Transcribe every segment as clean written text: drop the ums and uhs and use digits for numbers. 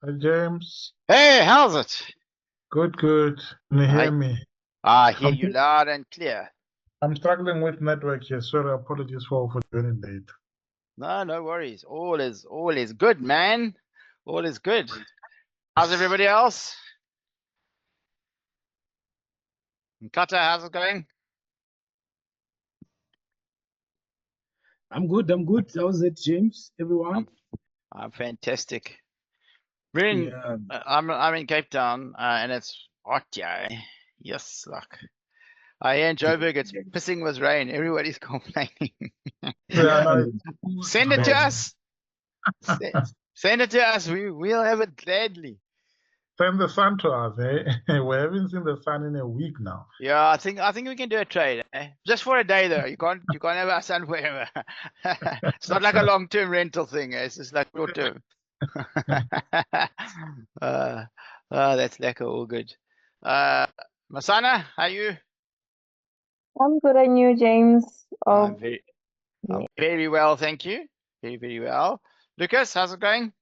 Hi, James. Hey, how's it? Good, good. Can you hear I me? I hear I'm you loud and clear. I'm struggling with network here. Sorry, apologies for joining late. No, no worries. All is good, man. All is good. How's everybody else? Kata, how's it going? I'm good. How's it, James? Everyone? I'm fantastic. We're in, Yeah. I'm in Cape Town, and it's hot, yeah. Yes, like in Joburg, it's pissing with rain. Everybody's complaining. Yeah, no, Send it to us. Send it to us. We'll have it gladly. send the sun to us, eh? We haven't seen the sun in a week now. Yeah, I think we can do a trade, just for a day though. You can't have our son forever. It's not like a long-term rental thing. It's just like short-term. That's lekker, all good. Masana, how are you? I'm good, and you, James? I'm Oh, very well, thank you. Very, very well. Lucas, how's it going?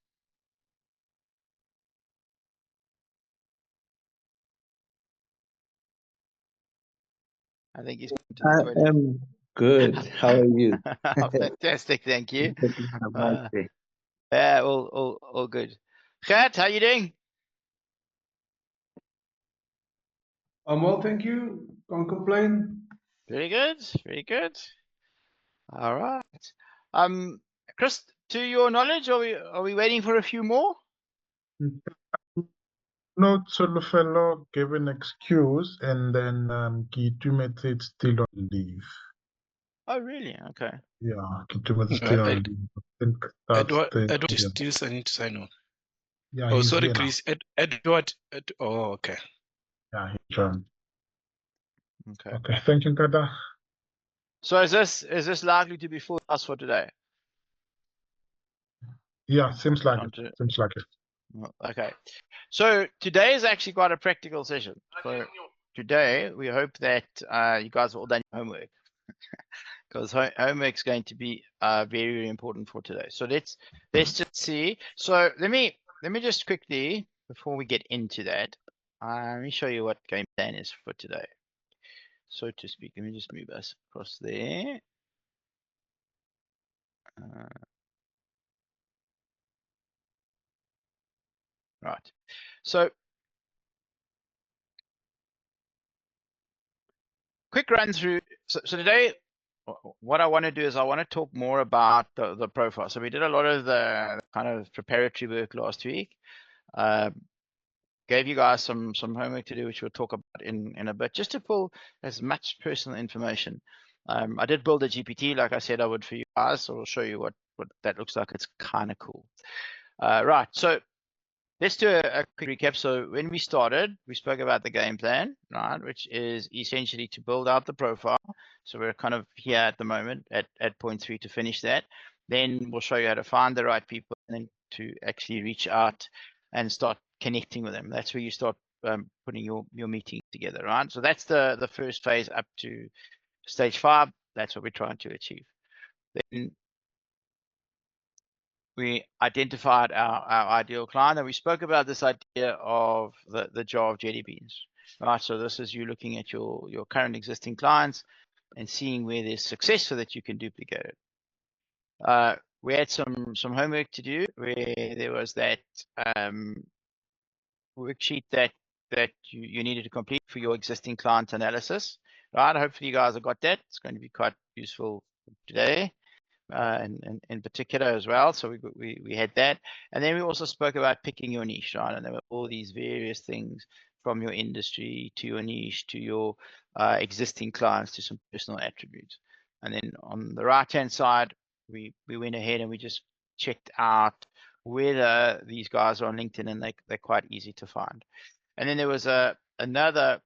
I think he's going to the I toilet. am good. How are you? Fantastic, thank you. Hope you had a nice day. Yeah, all good. Gert, how you doing? I'm well, thank you. Can't complain. Very good, very good. All right. Chris, to your knowledge, are we waiting for a few more? No, Solufelo gave an excuse, and then Kitumete is still on leave. Oh, really? Okay. Yeah, Kitumete is still on leave. I think that's Edward is yeah. still signing to sign on. Yeah, Oh, he's sorry, here now. Chris. Edward. Oh, okay. Yeah, he joined. Okay. Okay, thank you, Kata. So is this likely to be full house for today? Yeah, seems like Onto- it. Seems like it. Okay. So today is actually quite a practical session. So today we hope that you guys have all done your homework, because homework is going to be very, very important for today. So let's just see. So let me just quickly, before we get into that, let me show you what game plan is for today, so to speak. Let me just move us across there. Right. So quick run through. So today, what I want to do is I want to talk more about the profile. So we did a lot of the kind of preparatory work last week. Gave you guys some homework to do, which we'll talk about in a bit, just to pull as much personal information. I did build a GPT, like I said I would for you guys, so I'll show you what that looks like. It's kind of cool. Right, so let's do a quick recap. So when we started, we spoke about the game plan, right, which is essentially to build out the profile. So we're kind of here at the moment at point 3 to finish that. Then we'll show you how to find the right people and then to actually reach out and start connecting with them. That's where you start putting your meeting together, right? So that's the first phase up to stage 5. That's what we're trying to achieve. Then we identified our ideal client, and we spoke about this idea of the jar of jelly beans, right? So this is you looking at your current existing clients and seeing where there's success so that you can duplicate it. We had some homework to do, where there was that worksheet that you needed to complete for your existing client analysis, right? Hopefully you guys have got that. It's going to be quite useful today. And in particular as well. So we had that, and then we also spoke about picking your niche, right? And there were all these various things, from your industry to your niche to your existing clients to some personal attributes. And then on the right hand side, we went ahead and we just checked out whether these guys are on LinkedIn, and they're quite easy to find. And then there was another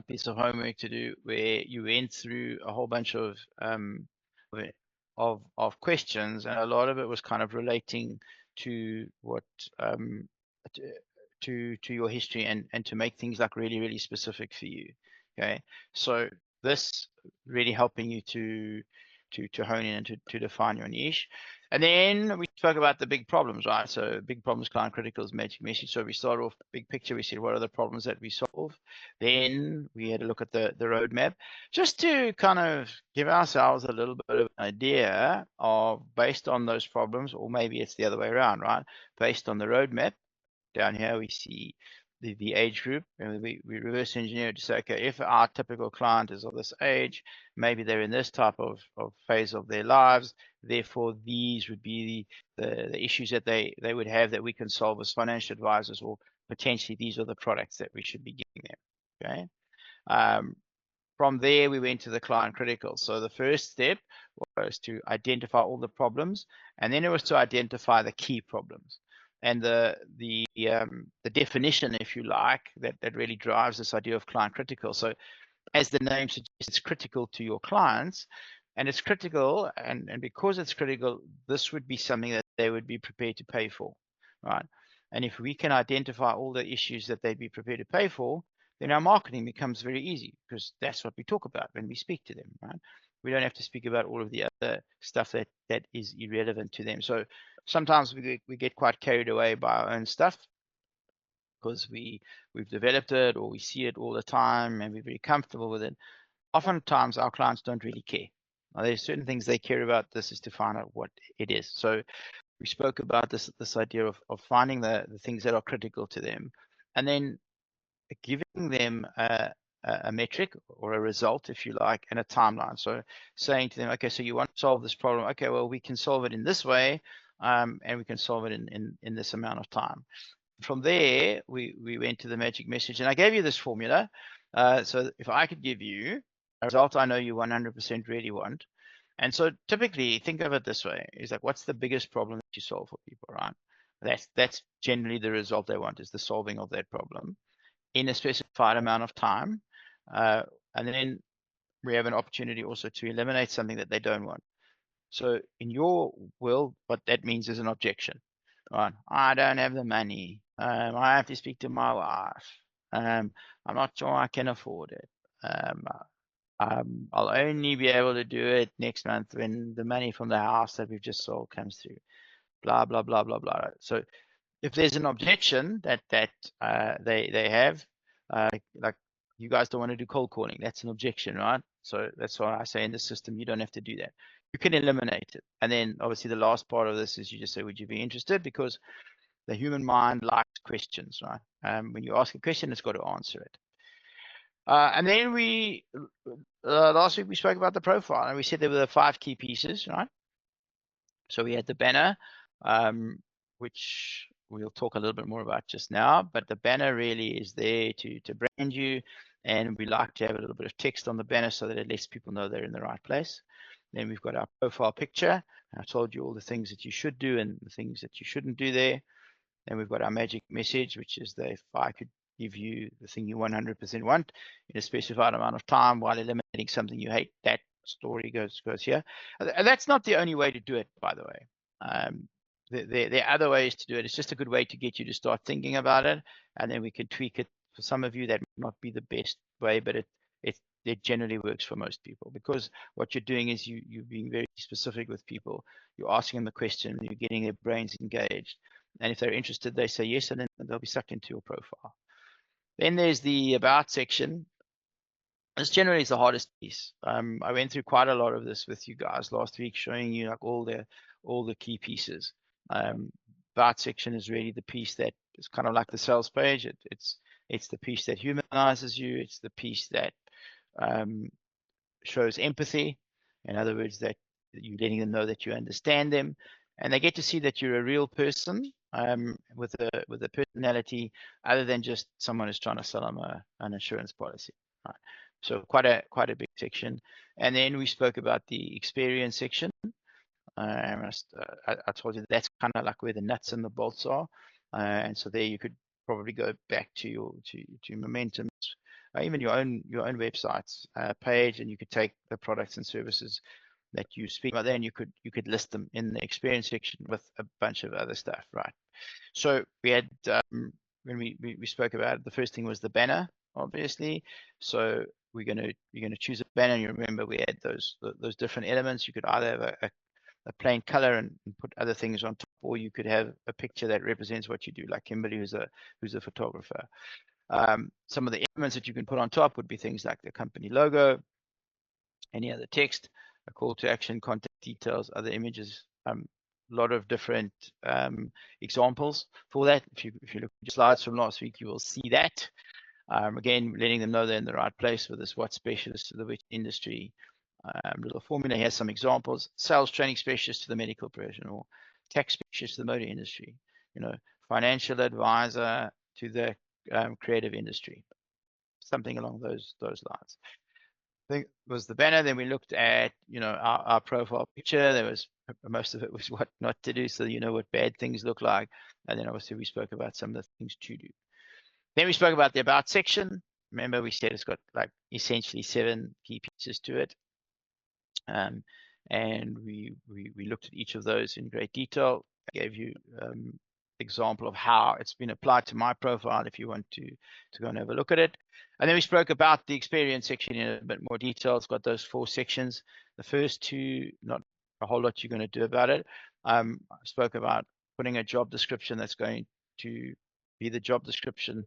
piece of homework to do, where you went through a whole bunch of questions, and a lot of it was kind of relating to what to your history, and to make things like really, really specific for you. Okay, so this really helping you to hone in and to define your niche. And then we spoke about the big problems, right? So big problems, client critical is magic message. So we started off big picture. We said, what are the problems that we solve? Then we had a look at the roadmap, just to kind of give ourselves a little bit of an idea of, based on those problems, or maybe it's the other way around, right? Based on the roadmap, down here we see the age group, and we reverse engineer to say, okay, if our typical client is of this age, maybe they're in this type of phase of their lives, therefore these would be the issues that they would have that we can solve as financial advisors, or potentially these are the products that we should be giving them. Okay. From there, we went to the client critical. So the first step was to identify all the problems, and then it was to identify the key problems. And the definition, if you like, that really drives this idea of client critical. So as the name suggests, it's critical to your clients, and it's critical, and because it's critical, this would be something that they would be prepared to pay for, right? And if we can identify all the issues that they'd be prepared to pay for, then our marketing becomes very easy, because that's what we talk about when we speak to them, right? We don't have to speak about all of the other stuff that is irrelevant to them. So sometimes we get quite carried away by our own stuff, because we've developed it, or we see it all the time and we're very comfortable with it. Oftentimes our clients don't really care. Now, there's certain things they care about. This is to find out what it is. So we spoke about this idea of finding the things that are critical to them, and then giving them a metric or a result, if you like, and a timeline. So saying to them, okay, so you want to solve this problem. Okay, well, we can solve it in this way, and we can solve it in this amount of time. From there, we went to the magic message, and I gave you this formula. So if I could give you a result I know you 100% really want, and so typically think of it this way, is like, what's the biggest problem that you solve for people, right? That's generally the result they want, is the solving of that problem in a specified amount of time. And then we have an opportunity also to eliminate something that they don't want. So in your world, what that means is an objection, right? I don't have the money. I have to speak to my wife. I'm not sure I can afford it. I'll only be able to do it next month when the money from the house that we've just sold comes through. Blah, blah, blah, blah, blah. So if there's an objection that they have, like you guys don't want to do cold calling, that's an objection, right? So that's why I say in the system, you don't have to do that. You can eliminate it. And then obviously the last part of this is you just say, would you be interested? Because the human mind likes questions, right? When you ask a question, it's got to answer it. And then last week we spoke about the profile, and we said there were 5 key pieces, right? So we had the banner, which we'll talk a little bit more about just now, but the banner really is there to brand you, and we like to have a little bit of text on the banner so that it lets people know they're in the right place. Then we've got our profile picture. I told you all the things that you should do and the things that you shouldn't do there. Then we've got our magic message, which is if I could give you the thing you 100% want in a specified amount of time while eliminating something you hate, that story goes here. And that's not the only way to do it, by the way. There are other ways to do it. It's just a good way to get you to start thinking about it, and then we can tweak it. For some of you, that might not be the best way, but it generally works for most people, because what you're doing is you're being very specific with people. You're asking them a question, you're getting their brains engaged, and if they're interested, they say yes, and then they'll be sucked into your profile. Then there's the about section. This generally is the hardest piece. I went through quite a lot of this with you guys last week, showing you like all the key pieces. About section is really the piece that is kind of like the sales page. It's the piece that humanizes you. It's the piece that shows empathy. In other words, that you're letting them know that you understand them, and they get to see that you're a real person with a personality, other than just someone who's trying to sell them an insurance policy. Right. So quite a big section. And then we spoke about the experience section. I told you that's kind of like where the nuts and the bolts are. And so there you could probably go back to Momentum's, even your own website's page, and you could take the products and services that you speak about there, and you could list them in the experience section with a bunch of other stuff, right? So we had when we spoke about it, the first thing was the banner, obviously. So you're gonna choose a banner, and you remember we had those different elements. You could either have a plain color and put other things on top, or you could have a picture that represents what you do, like Kimberly, who's a photographer. Some of the elements that you can put on top would be things like the company logo, any other text, a call to action, contact details, other images, a lot of different examples for that. If you look at your slides from last week, you will see that. Again, letting them know they're in the right place with this what specialist to the which industry. Little formula has some examples. Sales training specialist to the medical professional, tax specialist to the motor industry, financial advisor to the creative industry, something along those lines. I think was the banner. Then we looked at our profile picture. There was most of it was what not to do, so what bad things look like, and then obviously we spoke about some of the things to do. Then we spoke about the about section. Remember, we said it's got like essentially 7 key pieces to it. And we looked at each of those in great detail. I gave you example of how it's been applied to my profile if you want to go and have a look at it. And then we spoke about the experience section in a bit more detail. It's got those 4 sections. The first 2, not a whole lot you're going to do about it. I spoke about putting a job description that's going to be the job description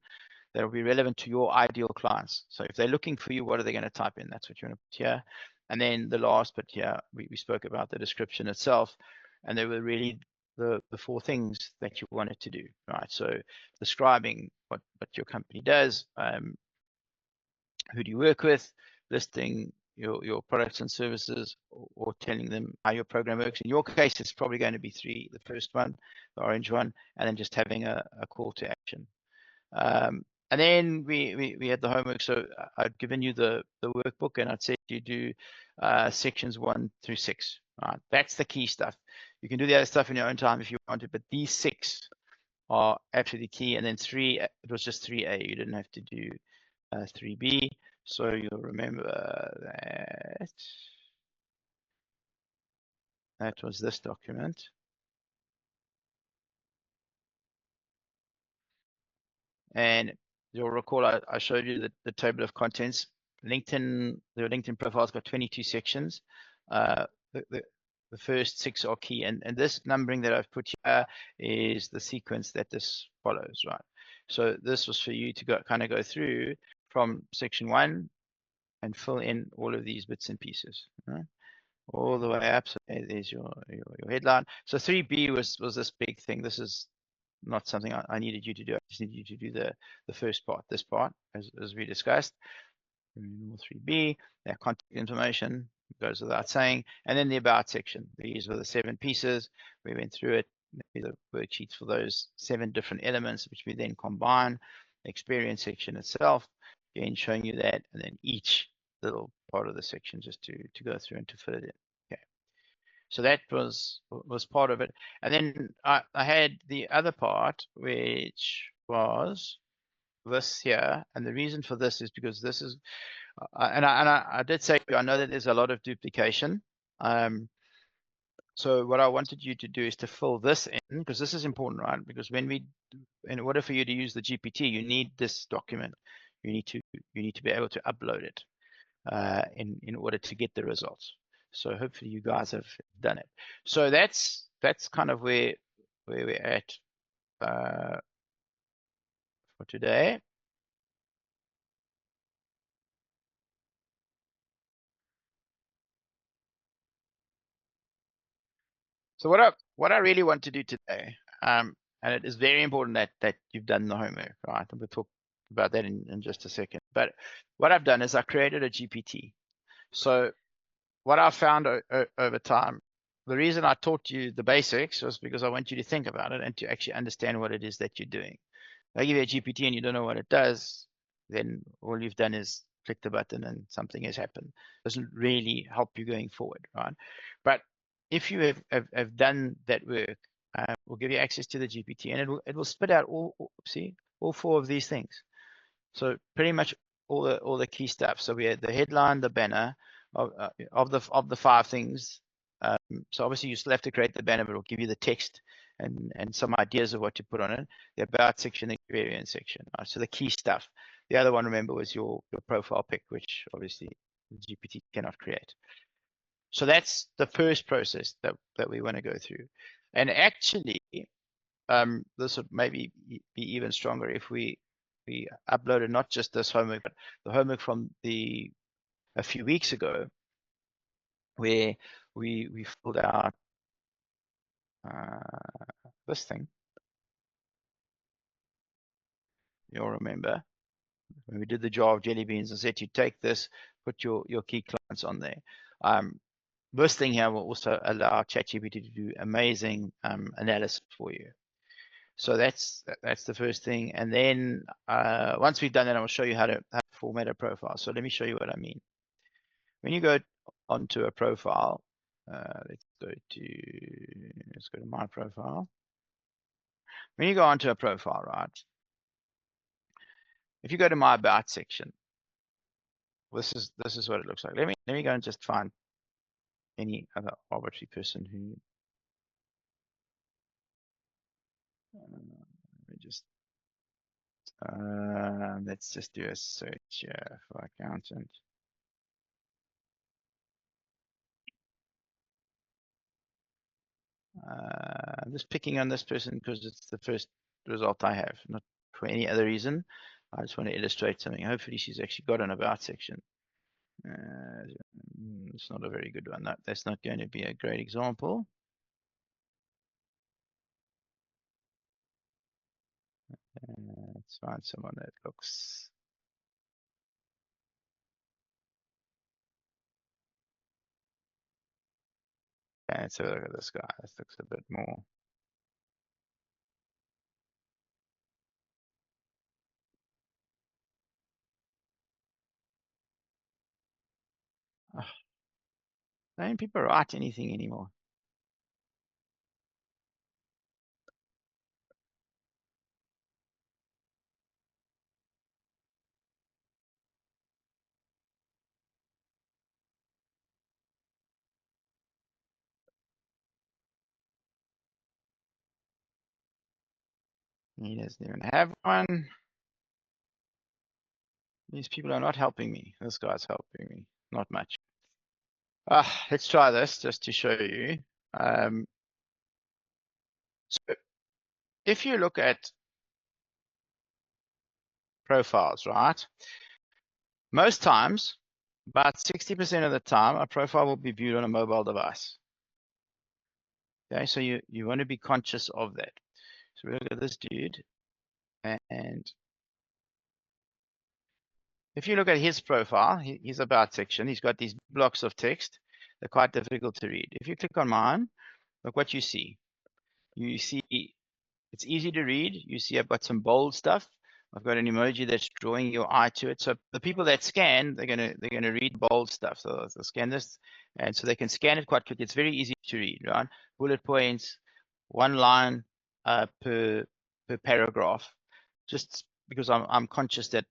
that will be relevant to your ideal clients. So if they're looking for you, what are they going to type in? That's what you want to put here. And then the last bit here, we spoke about the description itself, and they were really the 4 things that you wanted to do, right? So describing what your company does, who do you work with, listing your products and services, or telling them how your program works. In your case, it's probably going to be 3, the first one, the orange one, and then just having a call to action. And then we had the homework. So I'd given you the workbook, and I'd said you do sections 1 through 6. Right? That's the key stuff. You can do the other stuff in your own time if you want to, but these 6 are absolutely key. And then 3, it was just 3A. You didn't have to do 3B. So you'll remember that was this document. And you'll recall I showed you the table of contents. The LinkedIn profile's got 22 sections. The first 6 are key, and this numbering that I've put here is the sequence that this follows, right? So this was for you to go through from section 1 and fill in all of these bits and pieces, right? All the way up. So there's your headline. So 3B was this big thing. This is not something I needed you to do. I just needed you to do the first part, this part, as we discussed. 3B, their contact information goes without saying, and then the about section. These were the 7 pieces. We went through it. The worksheets for those 7 different elements, which we then combine. The experience section itself, again showing you that, and then each little part of the section just to go through and to fill it in. Okay. So that was part of it. And then I had the other part, which was this here. And the reason for this is because this is, and I did say, I know that there's a lot of duplication. So what I wanted you to do is to fill this in, because this is important, right? Because in order for you to use the GPT, you need this document. You need to be able to upload it in order to get the results. So hopefully you guys have done it. So that's kind of where we're at for today. So what I really want to do today, and it is very important that you've done the homework, right? And we'll talk about that in just a second. But what I've done is I created a GPT. So what I found over time, the reason I taught you the basics was because I want you to think about it and to actually understand what it is that you're doing. If I give you a GPT and you don't know what it does, then all you've done is click the button and something has happened. It doesn't really help you going forward, right? But if you have done that work, we'll give you access to the GPT, and it will spit out all 4 of these things. So pretty much all the key stuff. So we had the headline, the banner of the 5 things. So obviously you still have to create the banner, but it'll give you the text and some ideas of what to put on it. The about section, the experience section. Right? So the key stuff. The other one, remember, was your profile pic, which obviously the GPT cannot create. So that's the first process that we want to go through. And actually, this would maybe be even stronger if we uploaded not just this homework, but the homework from a few weeks ago, where we filled out this thing. You'll remember when we did the jar of jelly beans and said you take this, put your key clients on there. This thing here will also allow ChatGPT to do amazing analysis for you. So that's the first thing. And then once we've done that, I will show you how to format a profile. So let me show you what I mean. When you go onto a profile, let's go to my profile. When you go onto a profile, right? If you go to my about section, this is what it looks like. Let me go and just find any other arbitrary person who let's just do a search for accountant. I'm just picking on this person because it's the first result I have, not for any other reason. I just want to illustrate something. Hopefully she's actually got an about section. It's not a very good one. That's not going to be a great example. Let's find someone that looks. Okay, let's have a look at this guy. This looks a bit more. Don't people write anything anymore? He doesn't even have one. These people are not helping me. This guy's helping me. Not much. Let's try this just to show you. So if you look at profiles, right? Most times, about 60% of the time, a profile will be viewed on a mobile device. Okay, so you want to be conscious of that. So we look at this dude, and if you look at his profile, his about section, he's got these blocks of text. They're quite difficult to read. If you click on mine, look what you see. You see it's easy to read. You see I've got some bold stuff. I've got an emoji that's drawing your eye to it. So the people that scan, they're gonna read bold stuff. So they'll scan this, and so they can scan it quite quickly. It's very easy to read, right? Bullet points, one line per paragraph. Just because I'm conscious that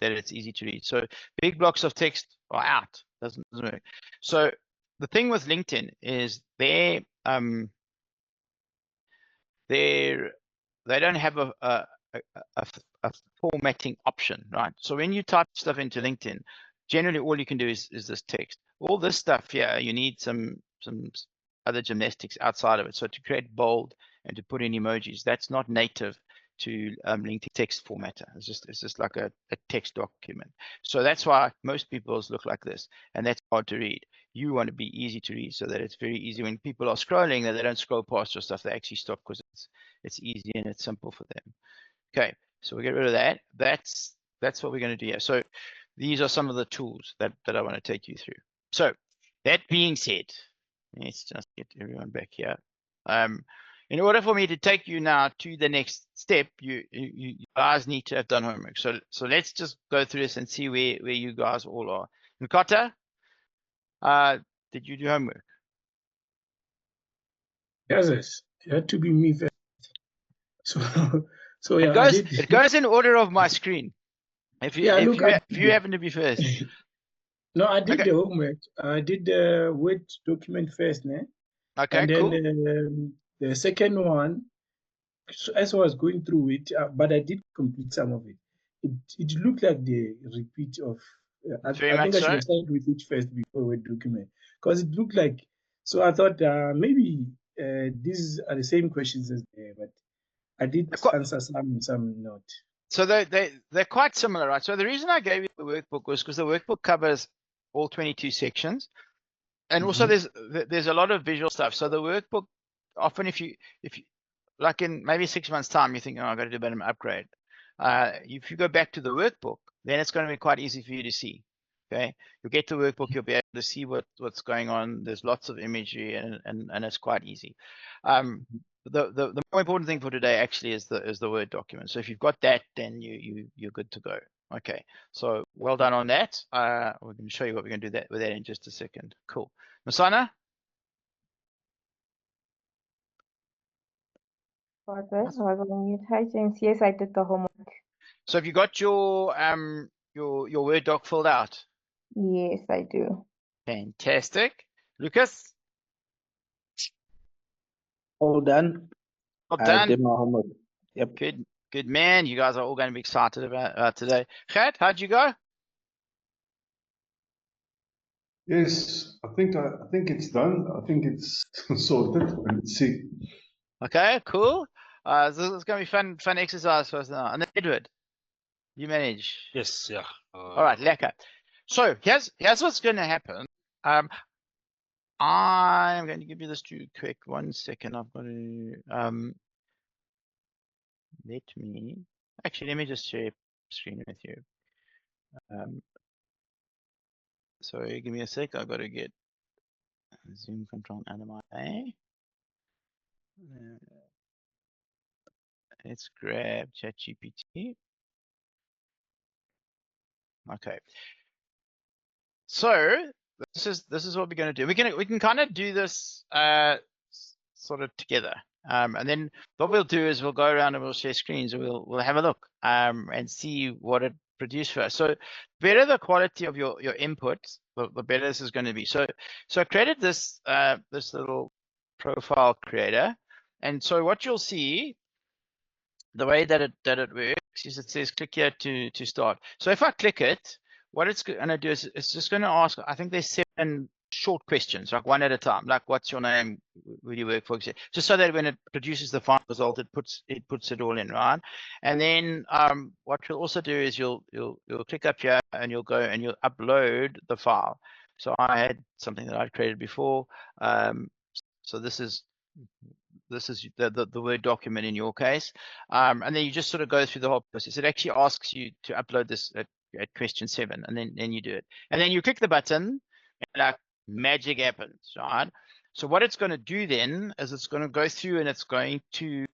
it's easy to read. So big blocks of text are out. Doesn't work. So the thing with LinkedIn is they don't have a formatting option, right? So when you type stuff into LinkedIn, generally all you can do is this text. All this stuff here, you need some other gymnastics outside of it. So to create bold and to put in emojis, that's not native to LinkedIn text formatter. It's just like a text document. So that's why most people's look like this, and that's hard to read. You want to be easy to read so that it's very easy when people are scrolling, that they don't scroll past your stuff. They actually stop because it's easy and it's simple for them. Okay, so we get rid of that. That's what we're going to do here. So these are some of the tools that I want to take you through. So that being said, let's just get everyone back here. In order for me to take you now to the next step, you guys need to have done homework. So let's just go through this and see where you guys all are. Nkata, did you do homework? Yes, it had to be me first. So yeah, I did. It goes in order of my screen. If you happen to be first. No, I did Okay. the homework. I did the Word document first, né? Okay, and then cool. The second one, so as I was going through it, but I did complete some of it. It looked like the repeat of. I Very think much I should so. have started with it first before Word document. because it looked like. So I thought maybe these are the same questions as there, but I did answer some not. So they're quite similar, right? So the reason I gave you the workbook was because the workbook covers all 22 sections, and also there's a lot of visual stuff. So the workbook, often if you like in maybe 6 months time, you think, oh, I've got to do a bit of an upgrade. If you go back to the workbook, then it's going to be quite easy for you to see. Okay, you'll get the workbook, you'll be able to see what's going on. There's lots of imagery, and it's quite easy. The more important thing for today actually is the Word document. So if you've got that, then you're good to go. Okay, so well done on that. We're going to show you what we're going to do with that in just a second. Cool. Masana? I was on mute. Hi, James. Yes, I did the homework. So have you got your Word doc filled out? Yes, I do. Fantastic. Lucas? All done. Well I done. did my homework. Yep. Good man. You guys are all going to be excited about today. Chad, how'd you go? Yes, I think it's done. I think it's sorted. Let's see. Okay, cool. So it's going to be fun exercise for us now. And then Edward, you manage. Yes, yeah. All right, lekker. So here's what's going to happen. I'm going to give you this too quick. 1 second. I've got to let me just share screen with you. Sorry, give me a sec. I've got to get Zoom control out of my way. Let's grab ChatGPT. Okay. So this is what we're going to do. We can kind of do this sort of together. And then what we'll do is we'll go around and we'll share screens and we'll have a look and see what it produced for us. So better the quality of your input, the better this is going to be. So I created this this little profile creator, and so what you'll see, the way that it works is it says click here to start. So if I click it, what it's going to do is it's just going to ask, I think there's 7 short questions, like one at a time, like what's your name, where do you work for, just so that when it produces the final result, it puts it all in, right? And then what you'll also do is you'll click up here and you'll go and you'll upload the file. So I had something that I'd created before. So this is the Word document in your case. And then you just sort of go through the whole process. It actually asks you to upload this at question 7, and then you do it. And then you click the button, and like magic happens, right? So what it's going to do then is it's going to go through and it's going to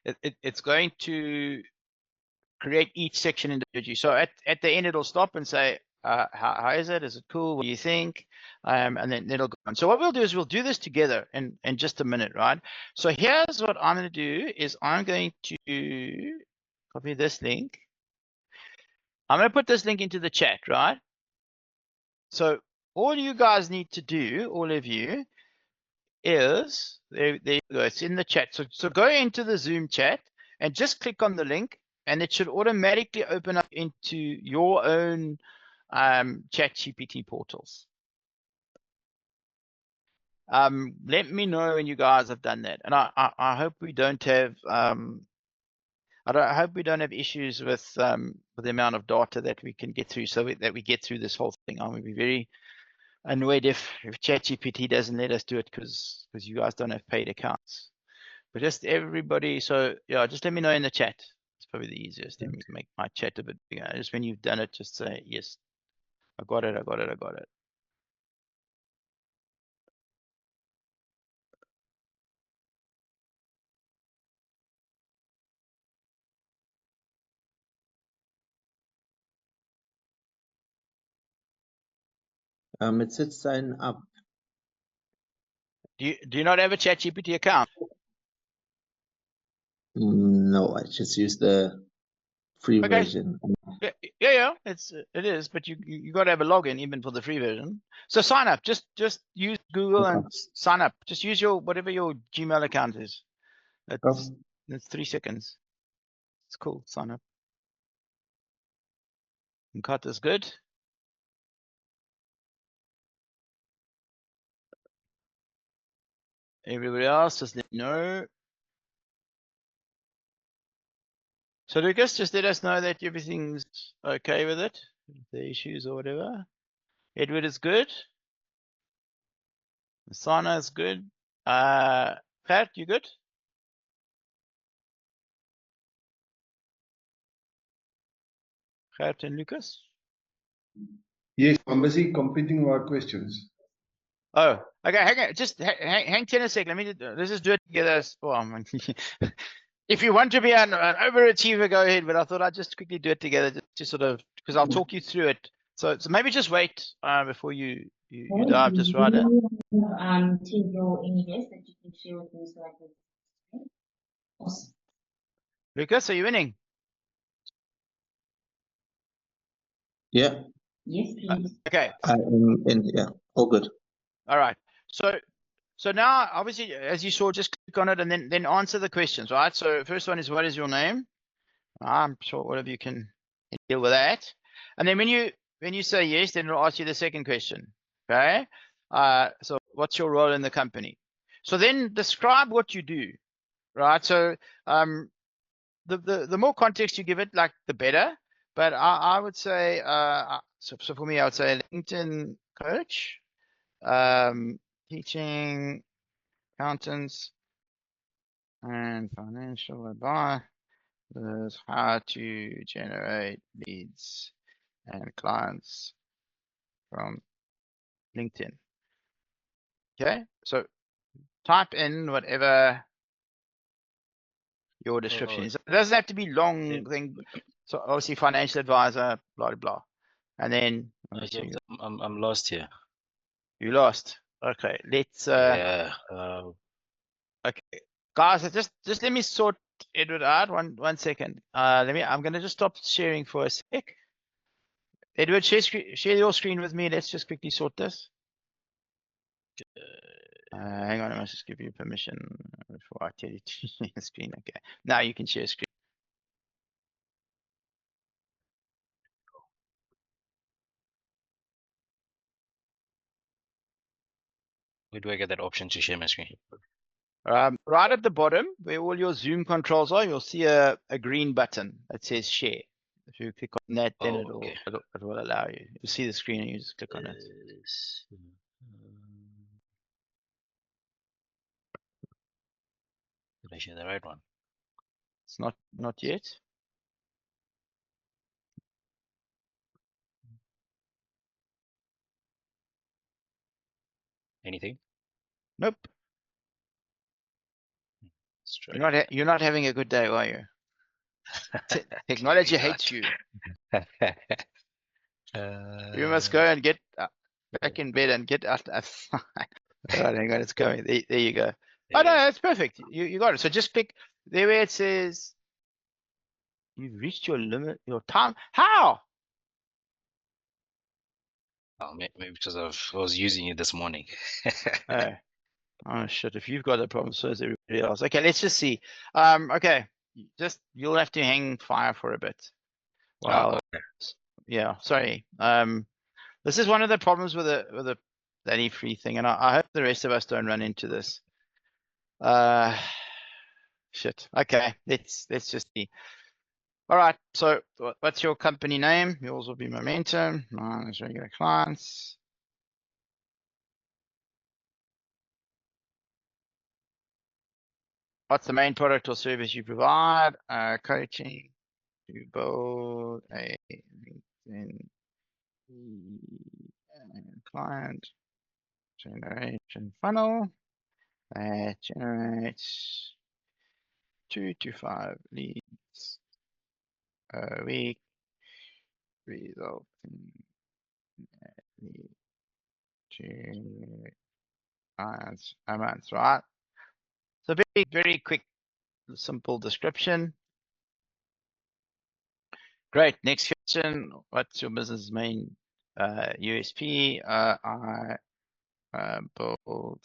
it's going to create each section individually. So at the end, it'll stop and say, how is it? Is it cool? What do you think? And then it'll go on. So what we'll do is we'll do this together in just a minute, right? So here's what I'm going to do is I'm going to copy this link. I'm going to put this link into the chat, right? So all you guys need to do, all of you, is there you go. It's in the chat. So go into the Zoom chat and just click on the link, and it should automatically open up into your own ChatGPT portals. Let me know when you guys have done that, and I hope we don't have I hope we don't have issues with the amount of data that we can get through, so that we get through this whole thing. I'm going to be very annoyed if ChatGPT doesn't let us do it because you guys don't have paid accounts. But just everybody, so yeah, just let me know in the chat. It's probably the easiest. Let me make my chat a bit bigger. Just when you've done it, just say yes. I got it. I got it. I got it. It says sign up. Do you not have a ChatGPT account? No, I just use the free Okay. version. Yeah, it is, but you got to have a login even for the free version. So sign up. Just use Google and sign up. Just use your whatever your Gmail account is. It's 3 seconds. It's cool. Sign up. And cut is good. Everybody else, just let me know. So Lucas, just let us know that everything's okay with it, the issues or whatever. Edward is good. Sana is good. Pat, you good? Pat and Lucas? Yes, I'm busy completing my questions. Oh, okay. Hang on. Just hang 10 a sec. Let's just do it together. If you want to be an overachiever, go ahead. But I thought I'd just quickly do it together, just to sort of, because I'll talk you through it. So maybe just wait before you dive just right in. Table images that you can share with me so I can. Awesome. Lucas, are you winning? Yeah, Yes, please. Okay. yeah, all good. All right. So now, obviously, as you saw, just click on it and then answer the questions, right? So first one is, what is your name? I'm sure all of you can deal with that. And then when you say yes, then it'll ask you the second question. Okay. So what's your role in the company? So then describe what you do, right? So the more context you give it, like the better. But I would say so for me, I would say LinkedIn coach, teaching accountants and financial advice is how to generate leads and clients from LinkedIn. Okay, so type in whatever your description is. It doesn't have to be long thing. So obviously financial advisor, blah blah blah. And then I'm lost here. you lost. Okay, let's Yeah. okay. Guys, just let me sort Edward out. One second. I'm gonna just stop sharing for a sec. Edward, share your screen with me. Let's just quickly sort this. Hang on, I must just give you permission before I tell you to share the screen. Okay, now you can share screen. Where do I get that option to share my screen? Right at the bottom, where all your Zoom controls are, you'll see a green button that says share. If you click on that, then it will allow you. You'll see the screen and you just click on it. Did I share the right one? It's not yet. Anything? Nope. Let's try. You're not having a good day, are you? Technology hates you. You must go and get back in bed and get out. All right, hang on, it's going. There you go. Oh no, that's perfect. You got it. So just click there where it says you've reached your limit, your time. How? Oh, maybe because I was using it this morning. Oh shit! If you've got a problem, so is everybody else. Okay, let's just see. Okay, you'll have to hang fire for a bit. Wow. Okay. Yeah. Sorry. This is one of the problems with the any free thing, and I hope the rest of us don't run into this. Shit. Okay. Let's just see. All right. So what's your company name? Yours will be Momentum. Mine is Regular Clients. What's the main product or service you provide? Coaching to build a LinkedIn client generation funnel that generates 2 to 5 leads a week, resulting in to clients a month, right? So very quick, simple description. Great. Next question. What's your business main USP? I build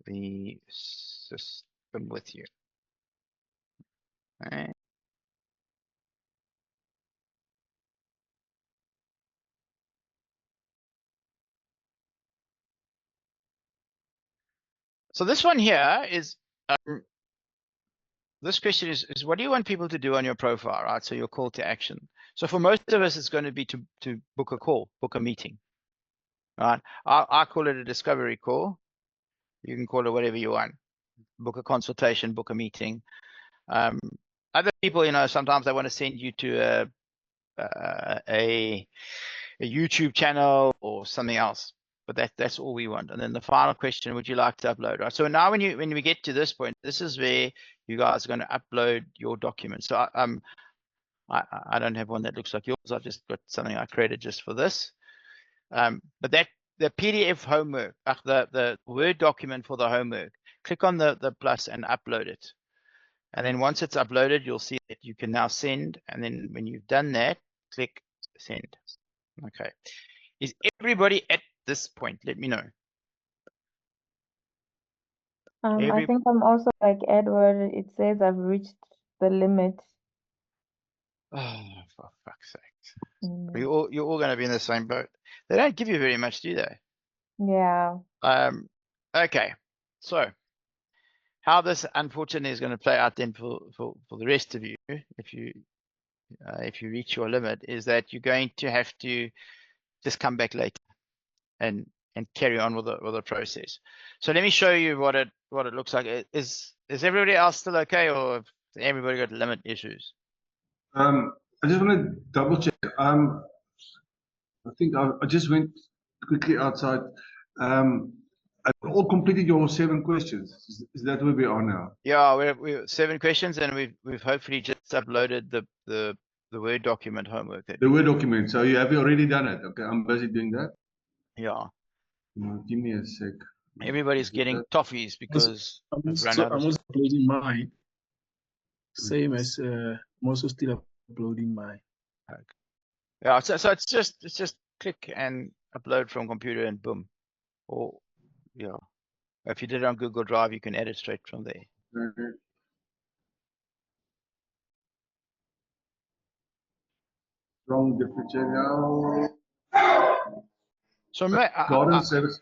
the system with you. Okay. So this one here is, this question is what do you want people to do on your profile, right? So your call to action. So for most of us, it's going to be to book a call, book a meeting, right? I call it a discovery call. You can call it whatever you want. Book a consultation, book a meeting. Other people, you know, sometimes they want to send you to a YouTube channel or something else, but that's all we want. And then the final question, would you like to upload, right? So now when we get to this point, this is where you guys are going to upload your documents. So I don't have one that looks like yours. I've just got something I created just for this. But that the PDF homework, the Word document for the homework, click on the plus and upload it. And then once it's uploaded, you'll see that you can now send. And then when you've done that, click send. Okay. Is everybody at this point? Let me know. I think I'm also like Edward. It says I've reached the limit. Oh, for fuck's sake. Mm. You're all going to be in the same boat. They don't give you very much, do they? Yeah. Okay. So how this unfortunately is going to play out then for the rest of you, if you reach your limit, is that you're going to have to just come back later and carry on with the process. So let me show you what it looks like. Is everybody else still okay, or have everybody got limit issues? I just want to double check. I think I just went quickly outside. I've all completed your 7 questions. Is that where we are now? Yeah, we're 7 questions, and we've hopefully just uploaded the Word document homework. The Word document. So have you already done it? Okay, I'm busy doing that. Yeah. Give me a sec. Everybody's getting toffees because I'm I've run out of also uploading mine. Same as I'm also still uploading mine. Okay. Yeah, so it's just click and upload from computer and boom. Or yeah. If you did it on Google Drive, you can edit straight from there. Okay. Wrong differential now. So Garden service.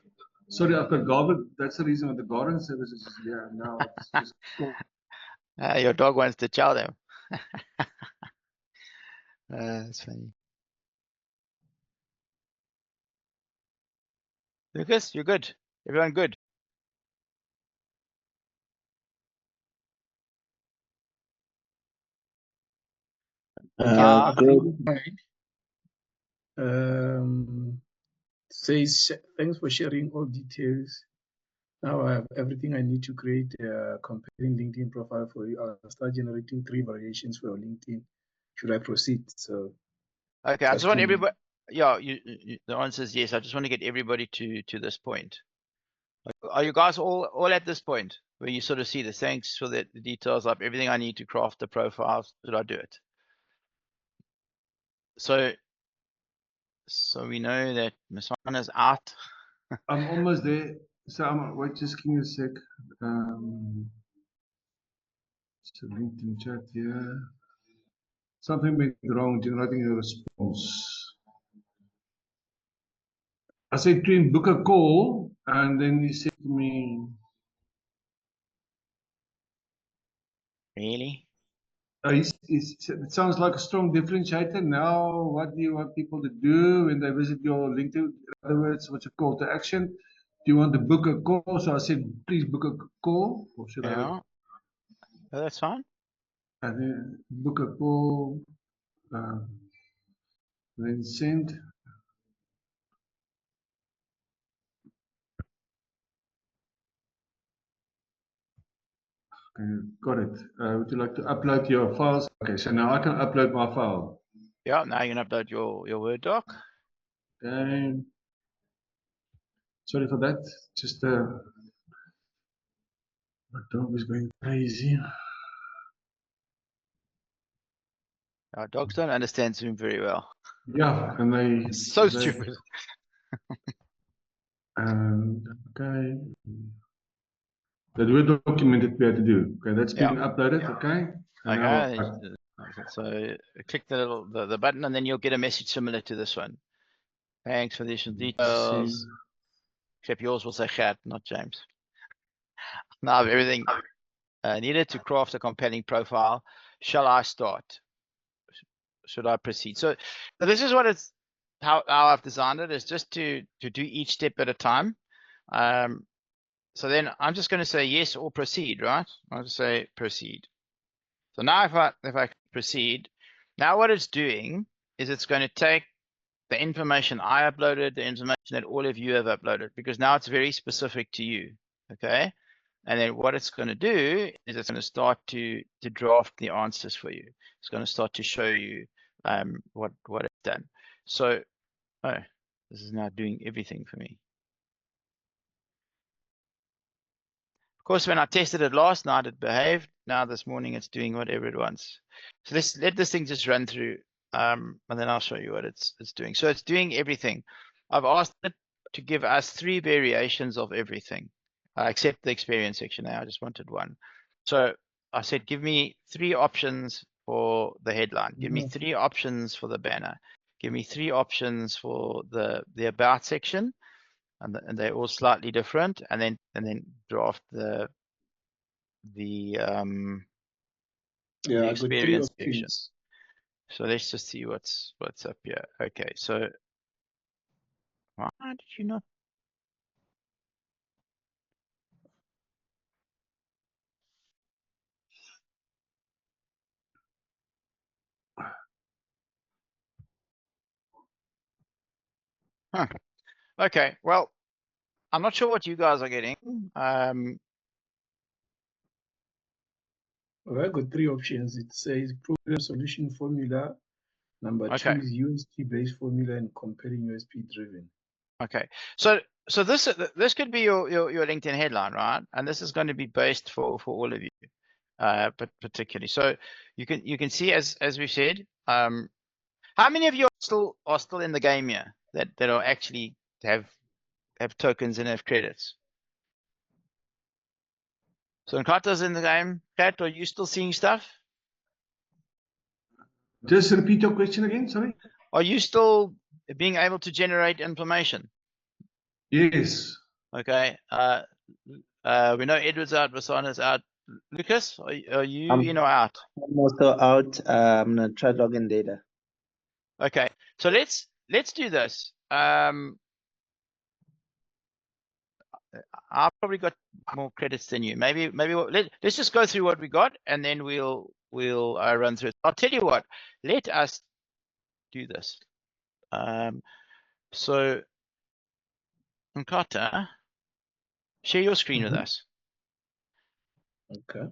Sorry, I've got garden. That's the reason why the garden services is here now. It's just cool. your dog wants to chow them. That's funny. Lucas, you're good. Everyone good? Yeah, great. Says thanks for sharing all details. Now I have everything I need to create a comparing LinkedIn profile for you. I'll start generating 3 variations for your LinkedIn. Should I proceed? So Okay, I just want everybody. Yeah, the answer is yes. I just want to get everybody to this point. Are you guys all at this point where you sort of see the thanks for the details of everything I need to craft the profiles? Should I do it? So we know that Masana's out. I'm almost there. So wait, just give me a sec. So LinkedIn chat here. Something went wrong generating a response. I said to him, book a call, and then he said to me, Really? It sounds like a strong differentiator. Now, what do you want people to do when they visit your LinkedIn? In other words, what's your call to action? Do you want to book a call? So I said, please book a call. Or should I? Oh, that's fine. And then book a call, then send. Okay, got it. Would you like to upload your files? Okay, so now I can upload my file. Yeah, now you can upload your Word doc. Okay. Sorry for that. Just my dog is going crazy. Our dogs don't understand Zoom very well. Yeah, and they So stupid. Okay. The Word document that we had to do. Okay, that's being uploaded. Okay. And Okay. So click the button, and then you'll get a message similar to this one. Thanks for the additional details. Except yours will say Gert, not James. Now I have everything needed to craft a compelling profile. Shall I start? Should I proceed? So this is what it's how I've designed it, is just to do each step at a time. So then I'm just going to say yes or proceed, right? I'll just say proceed. So now if I proceed, now what it's doing is it's going to take the information I uploaded, the information that all of you have uploaded, because now it's very specific to you, okay? And then what it's going to do is it's going to start to draft the answers for you. It's going to start to show you what it's done. So, oh, this is now doing everything for me. Of course, when I tested it last night, it behaved. Now this morning, it's doing whatever it wants. So let's let this thing just run through, and then I'll show you what it's doing. So it's doing everything. I've asked it to give us 3 variations of everything, except the experience section. Now I just wanted 1. So I said, give me 3 options for the headline. Give me 3 options for the banner. Give me 3 options for the about section. And they're all slightly different, and then draft the experience section. So let's just see what's up here. Okay, so why did you not? Huh. Okay, well, I'm not sure what you guys are getting. Well, I got 3 options. It says program solution formula. Number 2 is USP-based formula and compelling USP driven. Okay, so this could be your LinkedIn headline, right? And this is going to be based for all of you, but particularly. So you can see as we said, how many of you are still in the game here that are actually have tokens and have credits? So Nkata's in the game. Kat, are you still seeing stuff? Just repeat your question again, sorry. Are you still being able to generate information? Yes. Okay. We know Edward's out, Vasana's out. Lucas, are you in or out? I'm also out. I'm gonna try login data. Okay. So let's do this. I've probably got more credits than you. Maybe let's just go through what we got, and then we'll run through it. I'll tell you what. Let us do this. So Nkata, share your screen with us. Okay.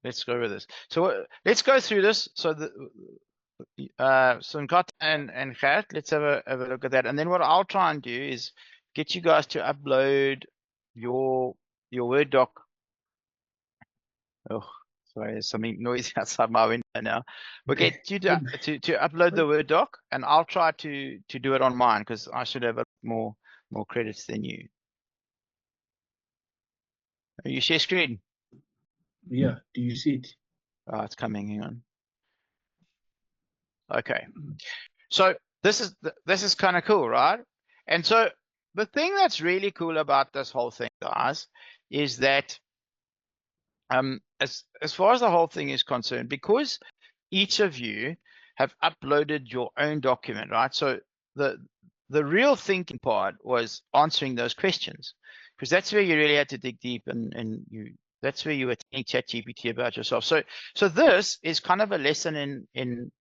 Let's go over this. So let's go through this. So so Nkata and Gert, let's have a look at that. And then what I'll try and do is get you guys to upload your Word doc. Oh, sorry, there's something noisy outside my window now. We'll get you to upload the Word doc, and I'll try to do it on mine because I should have more credits than you. You share screen? Yeah, do you see it? Oh, it's coming. Hang on. Okay, so this is kind of cool, right? And so the thing that's really cool about this whole thing, guys, is that as far as the whole thing is concerned, because each of you have uploaded your own document, right? So the real thinking part was answering those questions, because that's where you really had to dig deep, and that's where you were telling ChatGPT about yourself. So this is kind of a lesson in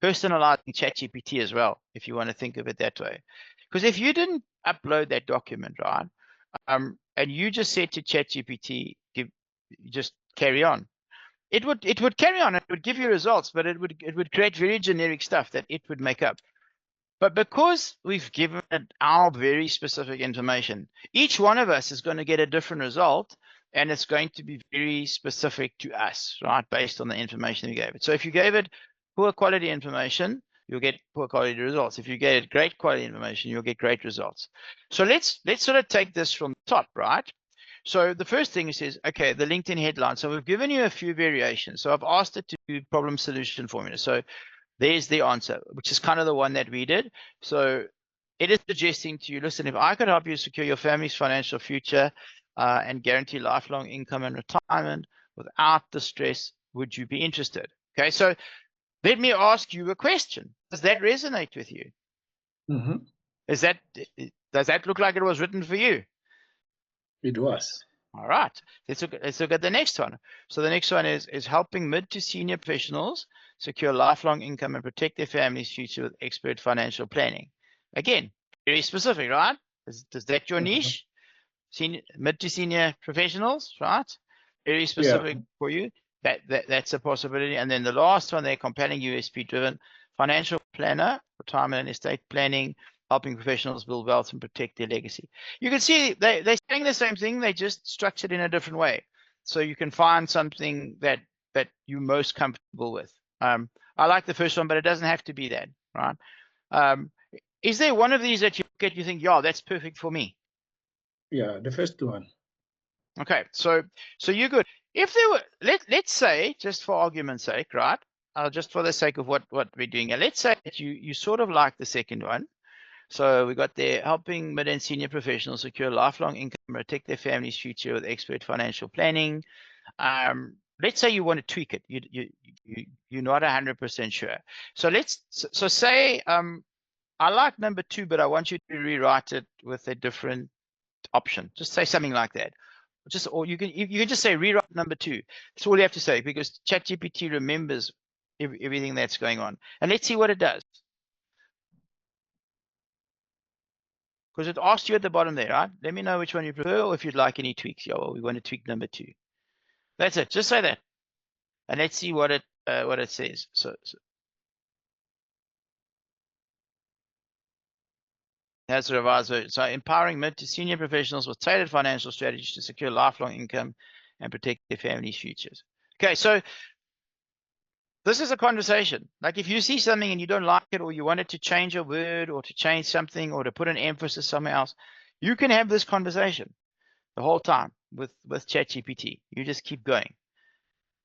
personalizing ChatGPT as well, if you want to think of it that way. Because if you didn't upload that document, right, and you just said to ChatGPT, just carry on, it would carry on. It would give you results, but it would create very generic stuff that it would make up. But because we've given it our very specific information, each one of us is going to get a different result, and it's going to be very specific to us, right, based on the information we gave it. So if you gave it poor quality information, you'll get poor quality results. If you gave it great quality information, you'll get great results. So let's sort of take this from the top, right? So the first thing it says, okay, the LinkedIn headline. So we've given you a few variations. So I've asked it to do problem solution formula. So there's the answer, which is kind of the one that we did. So it is suggesting to you, listen, if I could help you secure your family's financial future, and guarantee lifelong income and retirement without the stress. Would you be interested? Okay, so let me ask you a question. Does that resonate with you? Mm-hmm. Does that look like it was written for you? It was. All right, let's look at the next one. So the next one is helping mid to senior professionals secure lifelong income and protect their family's future with expert financial planning. Again, very specific, right? Is that your niche? Mid to senior professionals, right? Very specific for you. That's a possibility. And then the last one, they're compelling USP driven financial planner, retirement and estate planning, helping professionals build wealth and protect their legacy. You can see they're saying the same thing, they just structured in a different way. So you can find something that you're most comfortable with. I like the first one, but it doesn't have to be that, right? Is there one of these that you look at, you think, yeah, that's perfect for me? Yeah, the first one. Okay, so you're good. If there were, let's say, just for argument's sake, right? Just for the sake of what we're doing, and let's say that you sort of like the second one. So we got there, helping mid and senior professionals secure lifelong income, protect their family's future with expert financial planning. Let's say you want to tweak it. You're not 100% sure. So say I like number 2, but I want you to rewrite it with a different option. Just say something like that. Or you can just say rewrite number 2. That's all you have to say, because ChatGPT remembers everything that's going on. And let's see what it does. Because it asked you at the bottom there, right? Let me know which one you prefer, or if you'd like any tweaks. Yeah, well, we want to tweak number 2. That's it. Just say that, and let's see what it says. So that's a revised version. So empowering mid to senior professionals with tailored financial strategies to secure lifelong income and protect their family's futures. Okay, so this is a conversation. Like if you see something and you don't like it, or you want it to change a word, or to change something, or to put an emphasis somewhere else, you can have this conversation the whole time with ChatGPT. You just keep going.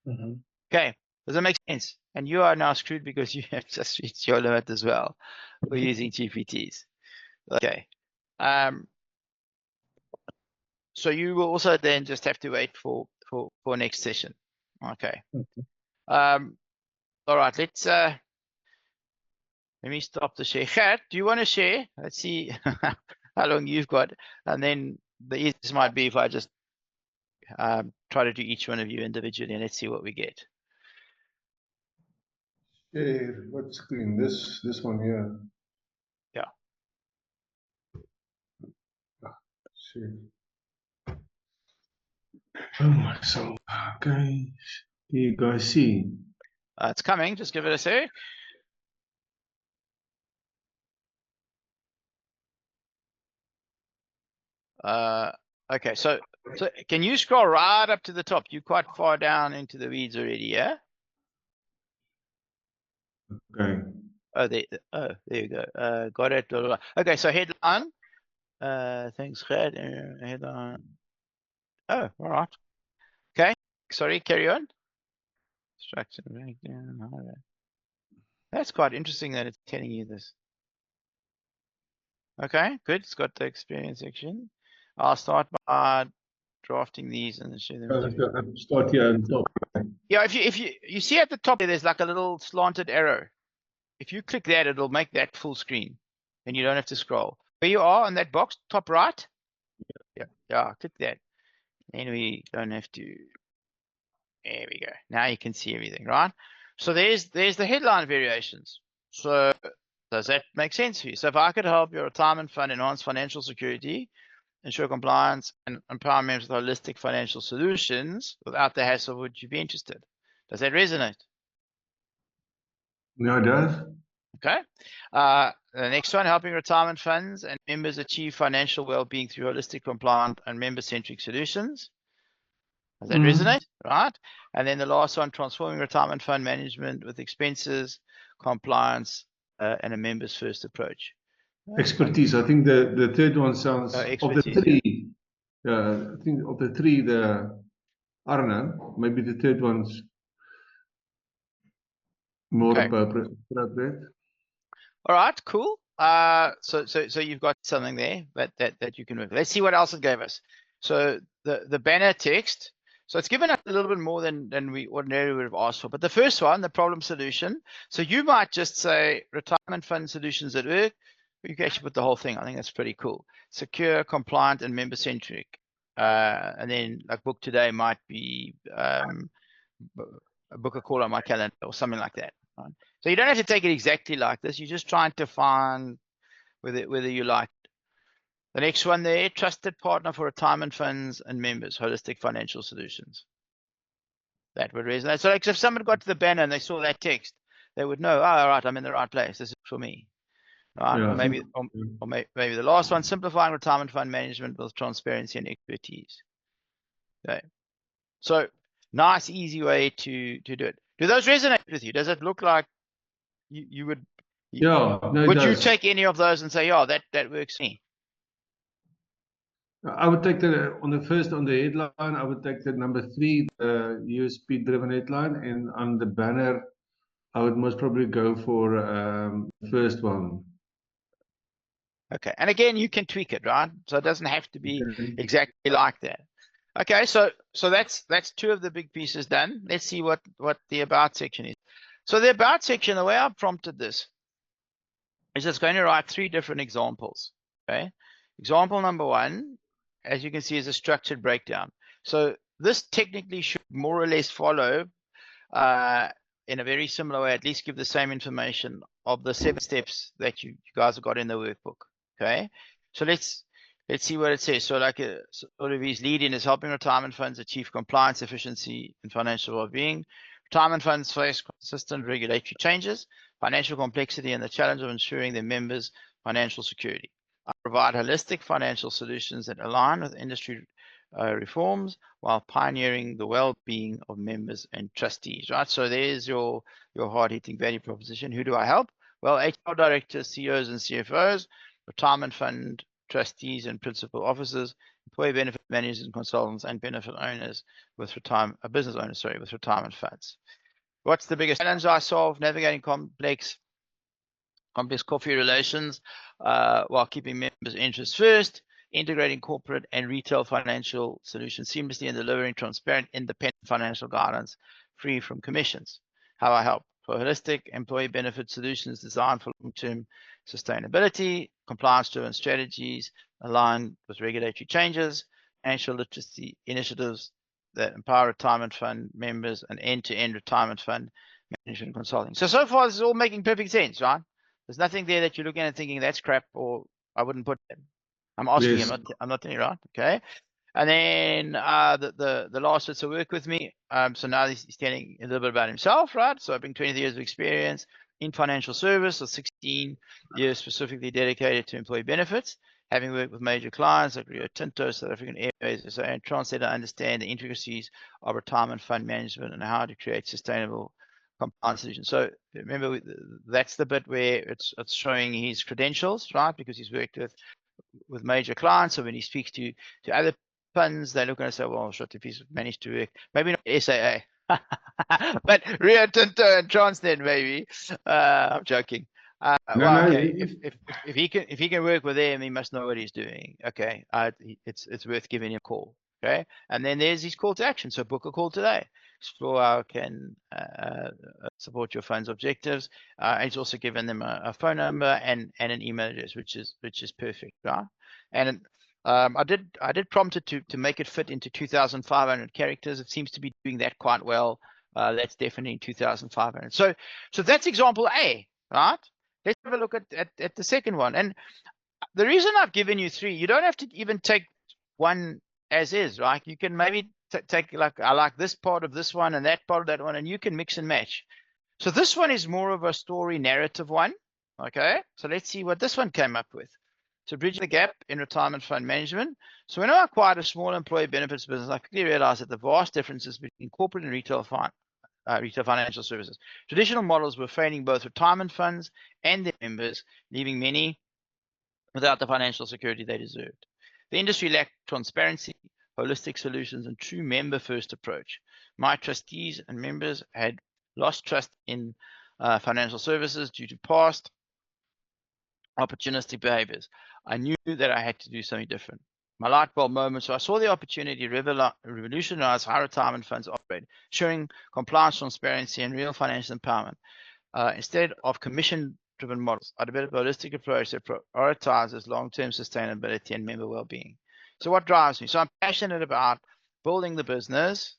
Mm-hmm. Okay, does that make sense? And you are now screwed because you have just reached your limit as well for using GPTs. Okay. So you will also then just have to wait for next session. Okay. All right, let's let me stop the share. Gert, do you want to share? Let's see how long you've got. And then the easiest might be if I just try to do each one of you individually, and let's see what we get. Share what screen? This one here. Yeah. Share. Oh, so okay. You guys see? It's coming. Just give it a sec. Okay, so can you scroll right up to the top? You're quite far down into the weeds already, yeah? Okay. Oh, there you go. Got it. Blah, blah, blah. Okay, so headline. Thanks, Gert. Headline. Oh, all right. Okay. Sorry, carry on. Structure breakdown. All right. That's quite interesting that it's telling you this. Okay, good. It's got the experience section. I'll start by drafting these and share them with you. Start here on top. Yeah, if you see at the top there's like a little slanted arrow. If you click that, it'll make that full screen, and you don't have to scroll. Where you are on that box, top right. Yeah, click that. Then we don't have to. There we go. Now you can see everything, right? So there's the headline variations. So does that make sense for you? So if I could help your retirement fund enhance financial security, ensure compliance, and empower members with holistic financial solutions without the hassle, would you be interested? Does that resonate? No, it does. Okay. The next one, helping retirement funds and members achieve financial well-being through holistic, compliant, and member-centric solutions. Does that resonate? Right. And then the last one, transforming retirement fund management with expenses, compliance, and a members first approach. Expertise. I think the third one sounds of the three. I think of the three, the Arna, maybe the third one's more appropriate. All right, cool. So you've got something there that you can work. Let's see what else it gave us. So the banner text, so it's given us a little bit more than we ordinarily would have asked for. But the first one, the problem solution. So you might just say retirement fund solutions at work. You can actually put the whole thing. I think that's pretty cool. Secure, compliant, and member centric. And then like book today might be book a call on my calendar or something like that. Right? So you don't have to take it exactly like this. You're just trying to find whether you like it. The next one there, trusted partner for retirement funds and members, holistic financial solutions. That would resonate. So like if someone got to the banner and they saw that text, they would know, oh, all right, I'm in the right place. This is for me. Right? Yeah. Or maybe the last one, simplifying retirement fund management with transparency and expertise. Okay. So nice, easy way to do it. Do those resonate with you? Does it look like you would? Yeah, no, it Would you does. take any of those and say, yeah, that works for me? I would take on the headline, I would take the number 3, the USP driven headline, and on the banner, I would most probably go for the first one. Okay, and again, you can tweak it, right? So it doesn't have to be Okay. exactly like that. Okay, so that's 2 of the big pieces done. Let's see what the about section is. So the about section, the way I prompted this is it's going to write 3 different examples. Okay, example number 1, as you can see, is a structured breakdown. So this technically should more or less follow in a very similar way, at least give the same information of the 7 steps that you guys have got in the workbook. Okay, so let's see what it says. So like sort of his lead in is helping retirement funds achieve compliance, efficiency, and financial well-being. Retirement funds face consistent regulatory changes, financial complexity, and the challenge of ensuring their members' financial security. I provide holistic financial solutions that align with industry reforms while pioneering the well-being of members and trustees, right? So there's your hard-hitting value proposition. Who do I help? Well, HR directors, CEOs and CFOs, retirement fund trustees and principal officers, employee benefit managers and consultants, and benefit owners with business owners, with retirement funds. What's the biggest challenge I solve? Navigating complex coffee relations while keeping members' interests first, integrating corporate and retail financial solutions seamlessly, and delivering transparent, independent financial guidance free from commissions. How I help? For holistic employee benefit solutions designed for long-term sustainability, compliance-driven strategies aligned with regulatory changes, financial literacy initiatives that empower retirement fund members, and end-to-end retirement fund management consulting. So far, this is all making perfect sense, right? There's nothing there that you're looking at thinking that's crap, or I wouldn't put it. I'm asking, Yes. I'm not telling you, right? Okay. And then the last bit, so work with me. So now he's telling a little bit about himself, right? So I bring 20 years of experience in financial service, or 16 years specifically dedicated to employee benefits, having worked with major clients like Rio Tinto, South African Airways, and Translate, I understand the intricacies of retirement fund management and how to create sustainable compliance solutions. So remember, that's the bit where it's showing his credentials, right? Because he's worked with major clients. So when he speaks to other funds, they're looking to say, well, shit, if he's managed to work, maybe not SAA, but Rio Tinto and Transnet, maybe. I'm joking. Well, okay, if he can work with them, he must know what he's doing. Okay, it's worth giving him a call. Okay, and then there's his call to action. So book a call today. Explore how it can support your fund's objectives. He's also given them a phone number and an email address, which is perfect, right? And I did prompt it to make it fit into 2,500 characters. It seems to be doing that quite well. That's definitely 2,500. So that's example A, right? Let's have a look at the second one. And the reason I've given you 3, you don't have to even take one as is, right? You can maybe take, like, I like this part of this one and that part of that one, and you can mix and match. So this one is more of a story narrative one. Okay, so let's see what this one came up with. So bridging the gap in retirement fund management. So when I acquired a small employee benefits business, I quickly realized that the vast differences between corporate and retail financial services. Traditional models were failing both retirement funds and their members, leaving many without the financial security they deserved. The industry lacked transparency, holistic solutions, and true member-first approach. My trustees and members had lost trust in financial services due to past opportunistic behaviors. I knew that I had to do something different. my light bulb moment. So I saw the opportunity to revolutionize how retirement funds operate, ensuring compliance, transparency, and real financial empowerment. Instead of commission-driven models, I developed a holistic approach that prioritizes long-term sustainability and member well-being. So what drives me? So I'm passionate about building the business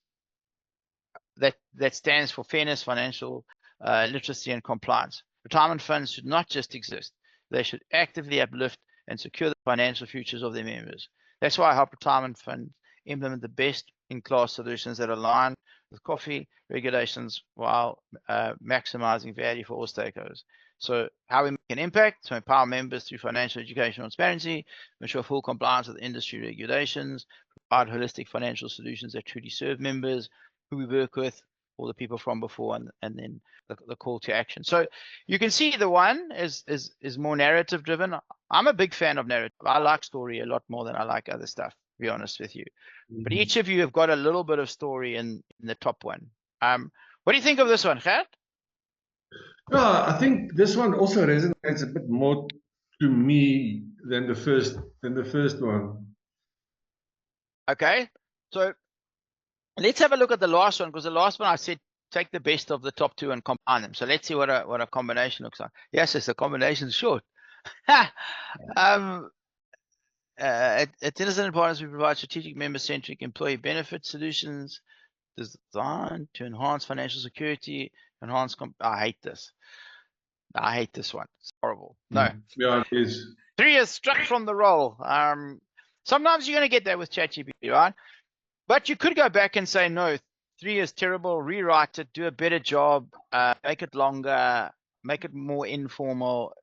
that stands for fairness, financial literacy, and compliance. Retirement funds should not just exist. They should actively uplift and secure the financial futures of their members. That's why I help retirement funds implement the best-in-class solutions that align with coffee regulations while maximizing value for all stakeholders. So how we make an impact, so empower members through financial education transparency, ensure full compliance with industry regulations, provide holistic financial solutions that truly serve members, who we work with, all the people from before, and then the call to action. So you can see the one is more narrative driven. I'm a big fan of narrative. I like story a lot more than I like other stuff, to be honest with you. But each of you have got a little bit of story in the top one. What do you think of this one, Gert? Yeah, I think this one also resonates a bit more to me than the first one. Okay, so let's have a look at the last one, because the last one I said take the best of the top two and combine them. So let's see what a combination looks like. Yes, it's a combination short. At Innocent Partners, we provide strategic member-centric employee benefit solutions designed to enhance financial security, I hate this. I hate this one. It's horrible. No. Yeah, it is. 3 years struck from the roll. Sometimes you're going to get that with ChatGPT, right? But you could go back and say, no, 3 years terrible, rewrite it, do a better job, make it longer, make it more informal.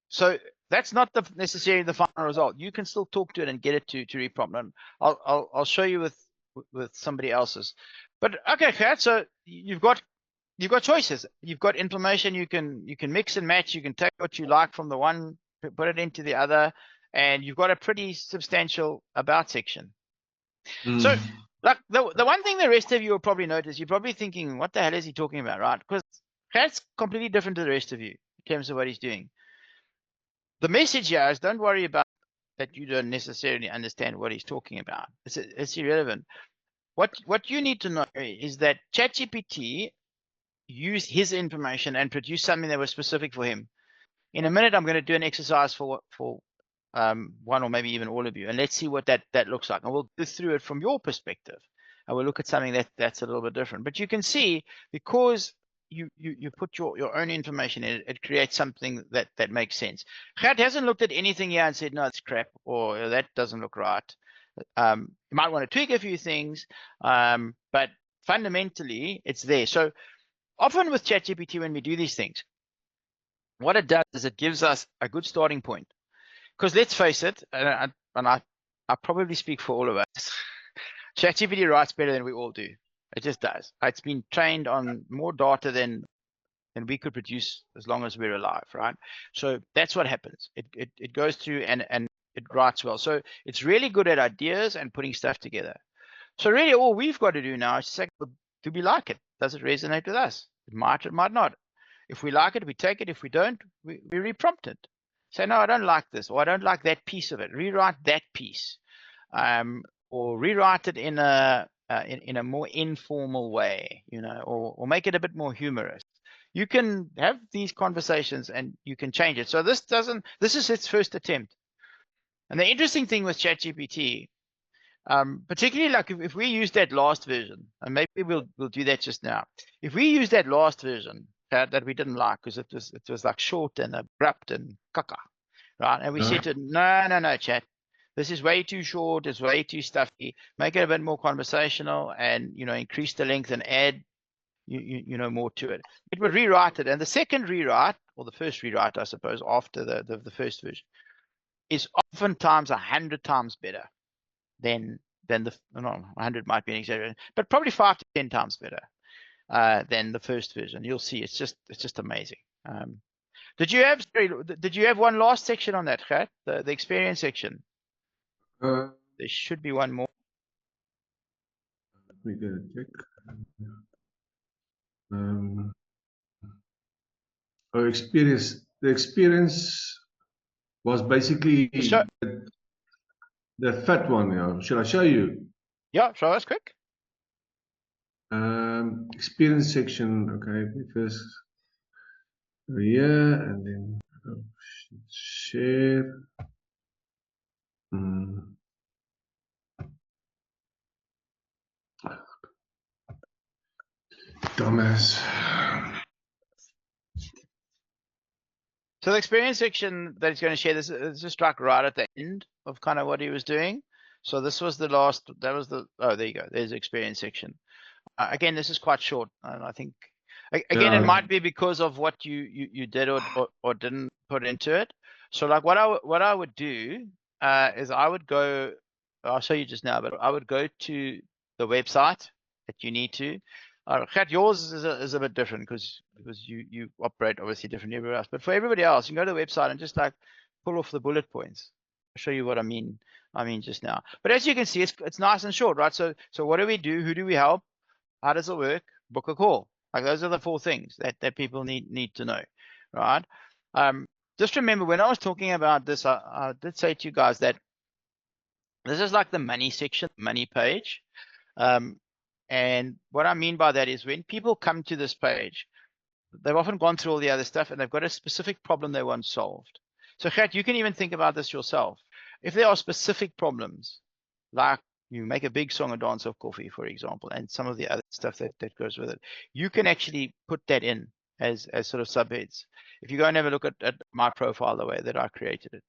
So that's not necessarily the final result. You can still talk to it and get it to reprompt. And I'll show you with somebody else's. But okay, Kat, so you've got choices. You've got information you can mix and match. You can take what you like from the one, put it into the other, and you've got a pretty substantial about section. So like the one thing the rest of you will probably notice, you're probably thinking, what the hell is he talking about, right? Because Kat's completely different to the rest of you in terms of what he's doing. The message here is don't worry about that you don't necessarily understand what he's talking about. It's irrelevant. What you need to know is that ChatGPT used his information and produced something that was specific for him. In a minute, I'm going to do an exercise for one or maybe even all of you, and let's see what that looks like. And we'll go through it from your perspective, and we'll look at something that's a little bit different. But you can see, because you put your own information in it, it creates something that makes sense. Gert hasn't looked at anything here and said, no, it's crap, or that doesn't look right. You might want to tweak a few things, but fundamentally, it's there. So often with ChatGPT, when we do these things, what it does is it gives us a good starting point. Because let's face it, and I probably speak for all of us, ChatGPT writes better than we all do. It just does. It's been trained on more data than we could produce as long as we're alive, right? So that's what happens. It goes through and it writes well. So it's really good at ideas and putting stuff together. So really all we've got to do now is say, do we like it? Does it resonate with us? It might not. If we like it, we take it. If we don't, we reprompt it. Say, no, I don't like this, or I don't like that piece of it. Rewrite that piece, or rewrite it in a more informal way, or make it a bit more humorous. You can have these conversations and you can change it. So this is its first attempt. And the interesting thing with ChatGPT, particularly like if we use that last version, and maybe we'll do that just now. If we use that last version that we didn't like because it was like short and abrupt and caca, right? And we said to no, chat, this is way too short, it's way too stuffy. Make it a bit more conversational, and increase the length and add more to it. It would rewrite it, and the second rewrite, or the first rewrite, I suppose, after the first version, is oftentimes 100 times better than 100 might be an exaggeration, but probably 5 to 10 times better than the first version. You'll see, it's just amazing. Did you have one last section on that, Gert? The experience section? There should be one more. Let me get a check. The experience was basically The fat one, yeah. Should I show you? Yeah, show us quick. Experience section. Okay, let me first go here and then share. Dumbass. So the experience section that he's going to share, this is just like right at the end of kind of what he was doing. So this was the last, that was the, oh, there you go. There's the experience section. Again, this is quite short. And I think, again, it Yeah. might be because of what you did or didn't put into it. So like what I would do is I would go, I'll show you just now, but I would go to the website that you need to. Gert, yours is a bit different because you operate obviously different everywhere else. But for everybody else, you can go to the website and just like pull off the bullet points. I'll show you what I mean just now. But as you can see, it's nice and short, right? So what do we do? Who do we help? How does it work? Book a call. Like those are the 4 things that people need to know, right? Just remember when I was talking about this, I did say to you guys that this is like the money section, money page. And what I mean by that is when people come to this page, they've often gone through all the other stuff and they've got a specific problem they want solved. So Gert, you can even think about this yourself. If there are specific problems, like you make a big song and dance of coffee, for example, and some of the other stuff that goes with it, you can actually put that in as sort of subheads. If you go and have a look at my profile, the way that I created it,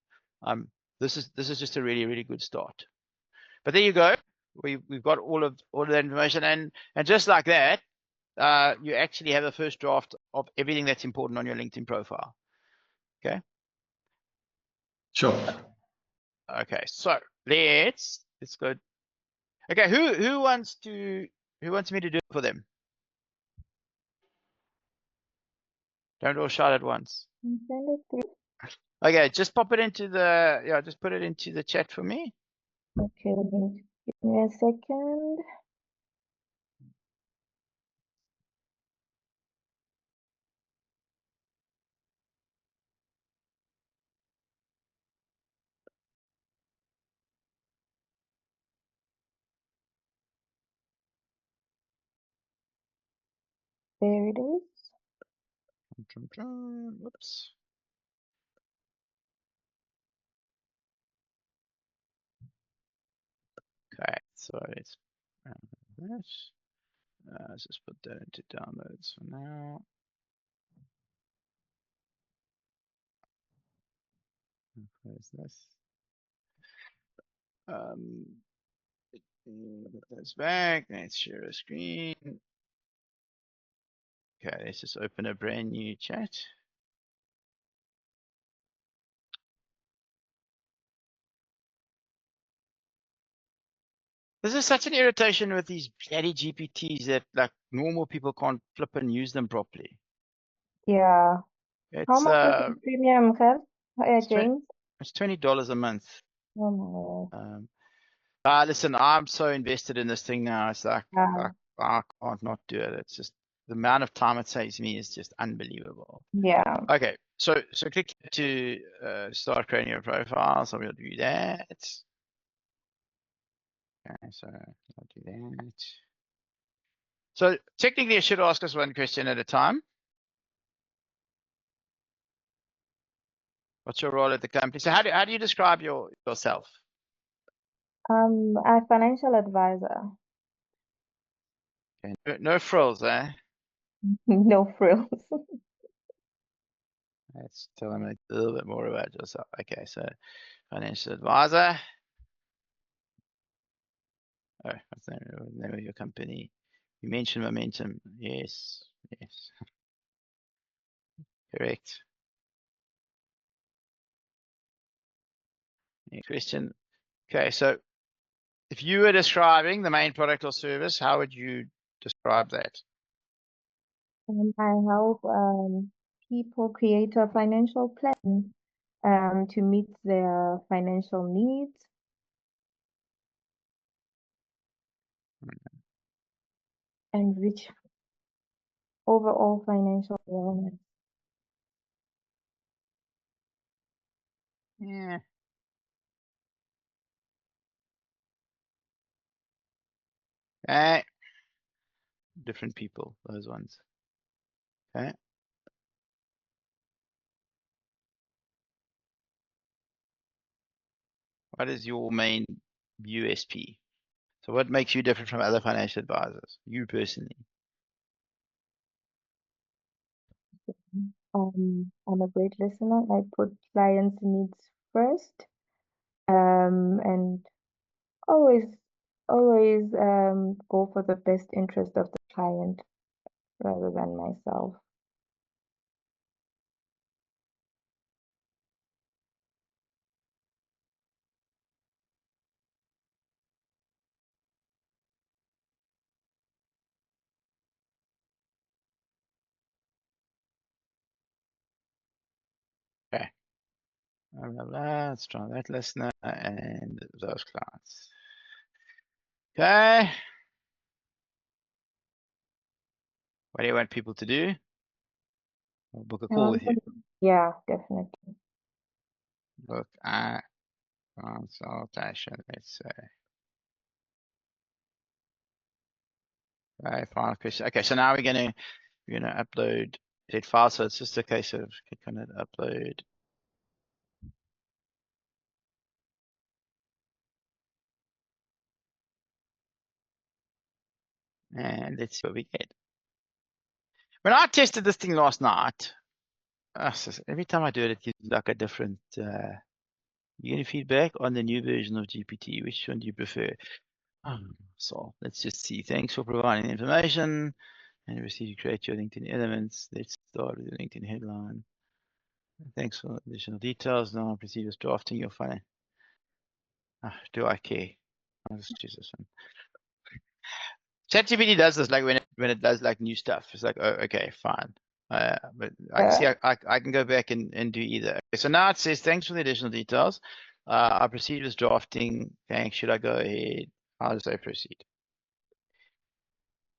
this is just a really, really good start. But there you go. We've got all of that information, and just like that, you actually have a first draft of everything that's important on your LinkedIn profile. Okay. Sure. Okay. So let's go. Okay. Who wants me to do it for them? Don't all shout at once. Send it through. Okay. Just pop it into just put it into the chat for me. Okay, give me a second. There it is. Whoops. Okay. So let's this. Let's just put that into downloads for now. Where's this? Put this back. Let's share a screen. Okay, let's just open a brand new chat. This is such an irritation with these bloody GPTs that like normal people can't flip and use them properly. Yeah. How It's much is the premium, Gert? James? it's $20 a month. Oh Listen, I'm so invested in this thing now. It's like my. I can't not do it. It's just the amount of time it saves me is just unbelievable. Yeah. Okay, so click to start creating your profile. So we'll do that. Okay, so I'll do that. So technically, it should ask us one question at a time. What's your role at the company? So how do you describe yourself? A financial advisor. Okay. No frills, eh? No frills. Let's tell them a little bit more about yourself. Okay, so financial advisor. Oh, what's the name of your company? You mentioned momentum. Yes, yes. Correct. Next question. Okay, so if you were describing the main product or service, how would you describe that? I help people create a financial plan to meet their financial needs. And reach overall financial wellness. Yeah. Okay. Different people, those ones. Okay. What is your main USP? So what makes you different from other financial advisors? You personally. I'm a great listener. I put clients' needs first, and always, always go for the best interest of the client rather than myself. Okay. Blah, blah, blah. Let's try that listener and those clients. Okay. What do you want people to do? I'll book a I call want with you. them- Yeah, definitely. Book a consultation, let's say. Okay, final question. Okay, so now we're gonna upload that file. So it's just a case of click on it, upload. And let's see what we get. When I tested this thing last night, every time I do it, it gives like a different, you get feedback on the new version of GPT. Which one do you prefer? So let's just see. Thanks for providing the information. And we see you create your LinkedIn elements. Let's start with the LinkedIn headline. Thanks for additional details. Now proceed with drafting your file. Do I care? I'll just choose this one. ChatGPT does this like when it does like new stuff. It's like, oh, okay, fine. But I see I can go back and do either. Okay, so now it says, thanks for the additional details. I proceed with drafting. Thanks. Should I go ahead? I'll just say proceed.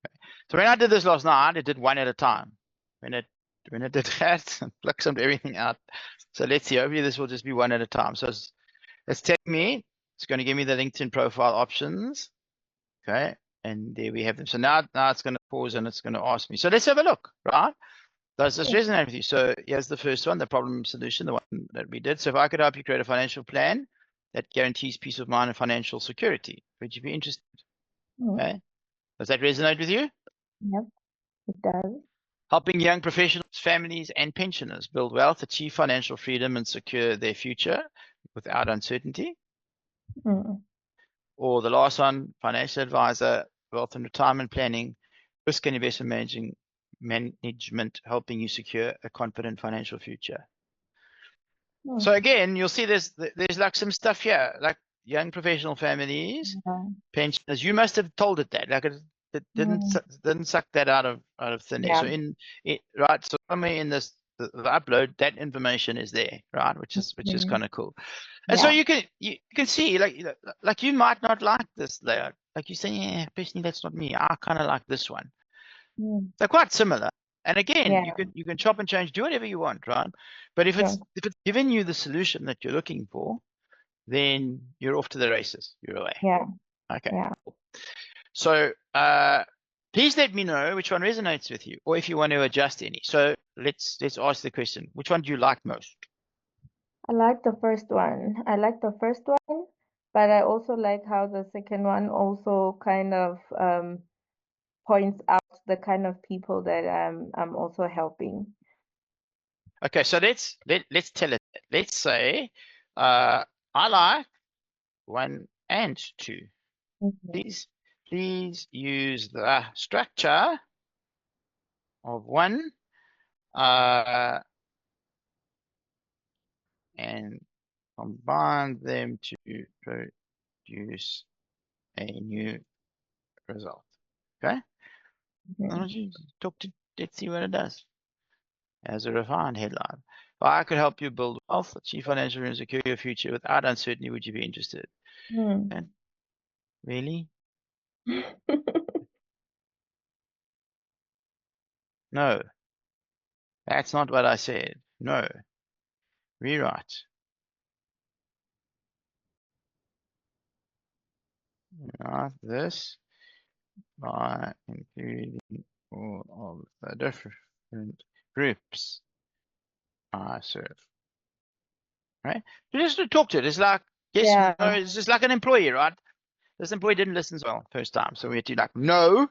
Okay. So when I did this last night, it did one at a time. When it did that, it plucks everything out. So let's see. Hopefully this will just be one at a time. So it's telling me, it's going to give me the LinkedIn profile options. Okay. And there we have them. So now it's going to pause and it's going to ask me. So let's have a look, right? Does this resonate with you? So here's the first one, the problem solution, the one that we did. So if I could help you create a financial plan that guarantees peace of mind and financial security, would you be interested? Okay. Does that resonate with you? Yep, it does. Helping young professionals, families, and pensioners build wealth, achieve financial freedom, and secure their future without uncertainty. Or the last one, financial advisor, wealth and retirement planning, risk and investment management, helping you secure a confident financial future. So again, you'll see there's like some stuff here, like young professional families, pensioners. You must have told it that, like it didn't suck that out of thin air. So right, so somewhere in this the upload, that information is there, right? Which is kind of cool. And so you can see like you might not like this layout. Like you say, yeah, personally that's not me. I kind of like this one. They're quite similar. And again, you can chop and change, do whatever you want, right? But if it's giving you the solution that you're looking for, then you're off to the races. You're away. Okay. Cool. So please let me know which one resonates with you, or if you want to adjust any. So let's ask the question: which one do you like most? I like the first one. But I also like how the second one also kind of points out the kind of people that I'm also helping. Okay, so let's tell it. Let's say I like 1 and 2. Please use the structure of 1 and combine them to produce a new result. Okay. Let's see what it does. As a refined headline. If I could help you build wealth, achieve financial and secure your future without uncertainty, would you be interested? And really? No. That's not what I said. No. Rewrite. This by including all of the different groups I serve. Right? So just to talk to it, it's like, yes, Yeah. no, it's just like an employee, right? This employee didn't listen so well first time, so we had to like, no,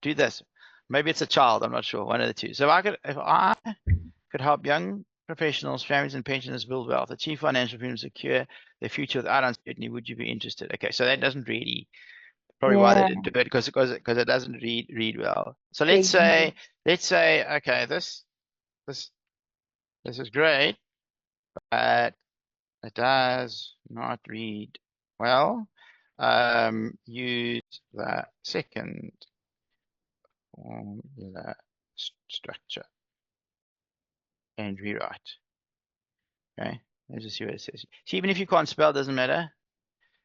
do this. Maybe it's a child, I'm not sure, one of the two. So if I could help young professionals, families, and pensioners build wealth, achieve financial freedom, secure their future without uncertainty, would you be interested? Okay, so that doesn't really, probably why they Yeah. didn't do it, because it doesn't read well. So let's Exactly. say, okay, this is great, but it does not read well. Use the second formula structure and rewrite. Okay, let's just see what it says. See, even if you can't spell, doesn't matter.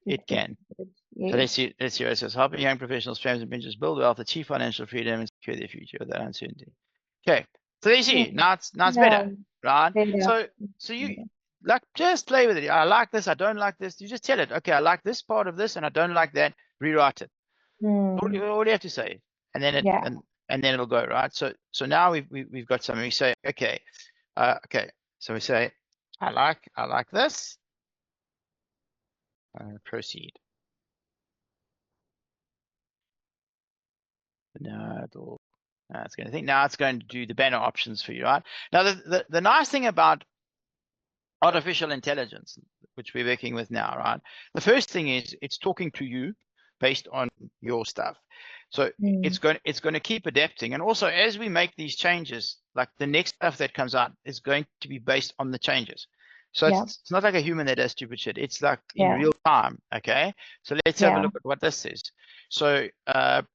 It can. So Yes. let's see what it says. Helping young professionals, families, and pensioners build wealth, achieve financial freedom, and secure their future without uncertainty. Okay, so you see, now it's Yeah. better, right? Better. So you like just play with it. I like this, I don't like this. You just tell it, okay, I like this part of this, and I don't like that. Rewrite it. All you have to say, and then Yeah. and then it'll go, right? So now we've got something. We say, okay, okay. So we say, I like this. Proceed. Now it's going to think. Now it's going to do the banner options for you, right? Now the nice thing about artificial intelligence, which we're working with now, right? The first thing is it's talking to you based on your stuff. So it's going to keep adapting. And also as we make these changes, like the next stuff that comes out is going to be based on the changes. So it's not like a human that does stupid shit. It's like in real time. Okay. So let's have a look at what this says. So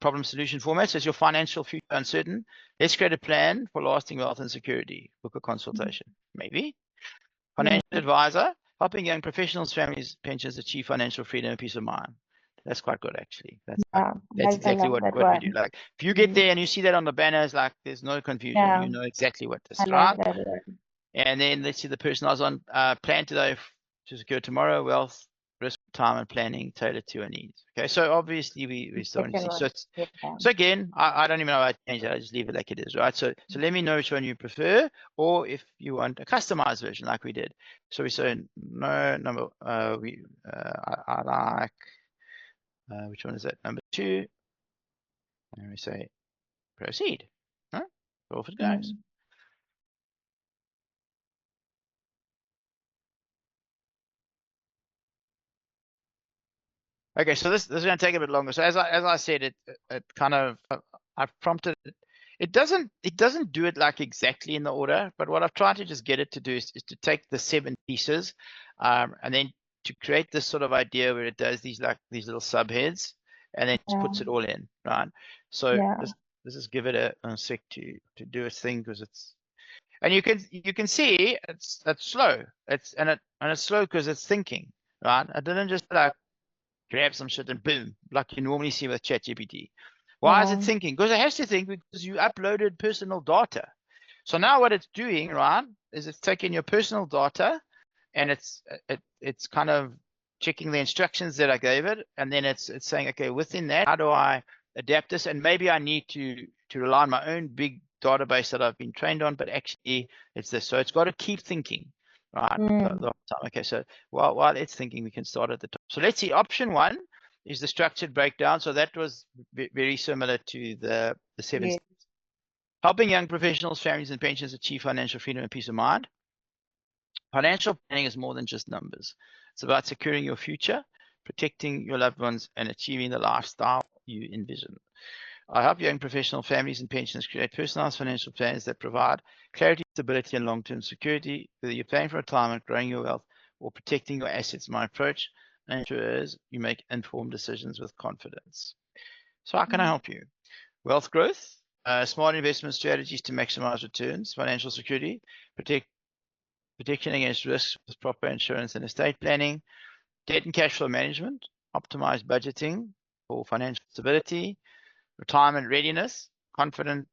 problem solution format says your financial future uncertain. Let's create a plan for lasting wealth and security. Book a consultation. Maybe. Financial advisor, helping young professionals, families, pensioners achieve financial freedom and peace of mind. That's quite good, actually. That's exactly what we do. Like, if you get there and you see that on the banners, like, there's no confusion. Yeah. You know exactly what this I is, like right? that one. And then let's see the personalized on plan today to secure tomorrow, wealth, risk, retirement planning tailored to your needs. Okay, so obviously we're starting to see. Second So one. so again, I don't even know how I change that. I just leave it like it is, right? So let me know which one you prefer, or if you want a customized version like we did. So we say no number. I like which one is that? Number 2, and we say proceed. Huh? Off it goes. Okay, so this is going to take a bit longer. So as I said, it kind of I've prompted it. It doesn't do it like exactly in the order, but what I've tried to just get it to do is to take the 7 pieces, and then to create this sort of idea where it does these little subheads, and then just puts it all in, right? So let's just give it a sec to do its thing, because it's, and you can see it's slow. It's slow because it's thinking, right? I didn't just like grab some shit and boom, like you normally see with ChatGPT. Why is it thinking? Because it has to think, because you uploaded personal data. So now what it's doing, right, is it's taking your personal data and it's kind of checking the instructions that I gave it, and then it's saying, okay, within that, how do I adapt this? And maybe I need to rely on my own big database that I've been trained on, but actually it's this. So it's got to keep thinking, right, the whole time. Okay, so while it's thinking, we can start at the top. So let's see, option 1 is the structured breakdown. So that was very similar to the 7 steps. Helping young professionals, families, and pensioners achieve financial freedom and peace of mind. Financial planning is more than just numbers. It's about securing your future, protecting your loved ones, and achieving the lifestyle you envision. I help young professional families and pensioners create personalized financial plans that provide clarity, stability, and long-term security. Whether you're planning for retirement, growing your wealth, or protecting your assets, my approach ensures you make informed decisions with confidence. So how can I help you? Wealth growth, smart investment strategies to maximize returns, financial security, protection against risks with proper insurance and estate planning, debt and cash flow management, optimized budgeting for financial stability, retirement readiness, confidence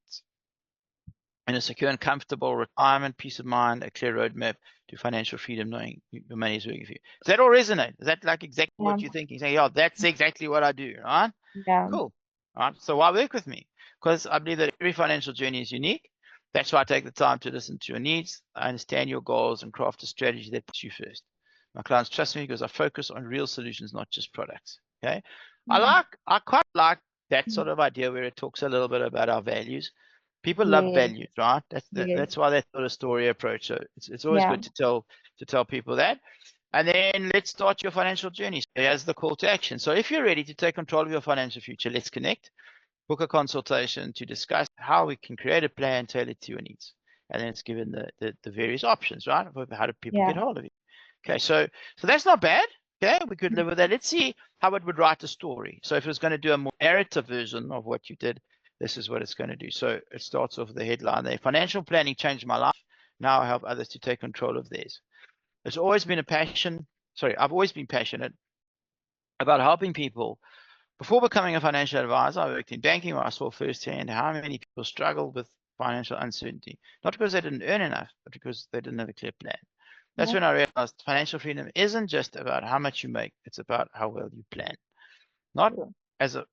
in a secure and comfortable retirement, peace of mind, a clear roadmap to financial freedom, knowing your money is working for you. Does that all resonate? Is that like exactly what you're thinking? Saying, yeah, that's exactly what I do, right? Yeah. Cool. Right? So why work with me? Because I believe that every financial journey is unique. That's why I take the time to listen to your needs. I understand your goals and craft a strategy that puts you first. My clients trust me because I focus on real solutions, not just products. Okay. I quite like that sort of idea where it talks a little bit about our values. People love Yes, values, right? yes, That's why that sort of story approach. So it's always yeah, good to tell people that. And then let's start your financial journey. So here's the call to action. So if you're ready to take control of your financial future, let's connect. Book a consultation to discuss how we can create a plan tailored to your needs. And then it's given the various options, right? How do people yeah. get hold of you? Okay, so that's not bad. Okay, we could live with that. Let's see how it would write a story. So if it's going to do a more narrative version of what you did, this is what it's going to do. So it starts off with the headline there. Financial planning changed my life. Now I help others to take control of theirs. It's always been a passion. Sorry, I've always been passionate about helping people. Before becoming a financial advisor, I worked in banking where I saw firsthand how many people struggled with financial uncertainty, not because they didn't earn enough, but because they didn't have a clear plan. That's Yeah. when I realized financial freedom isn't just about how much you make, it's about how well you plan. Not True. as a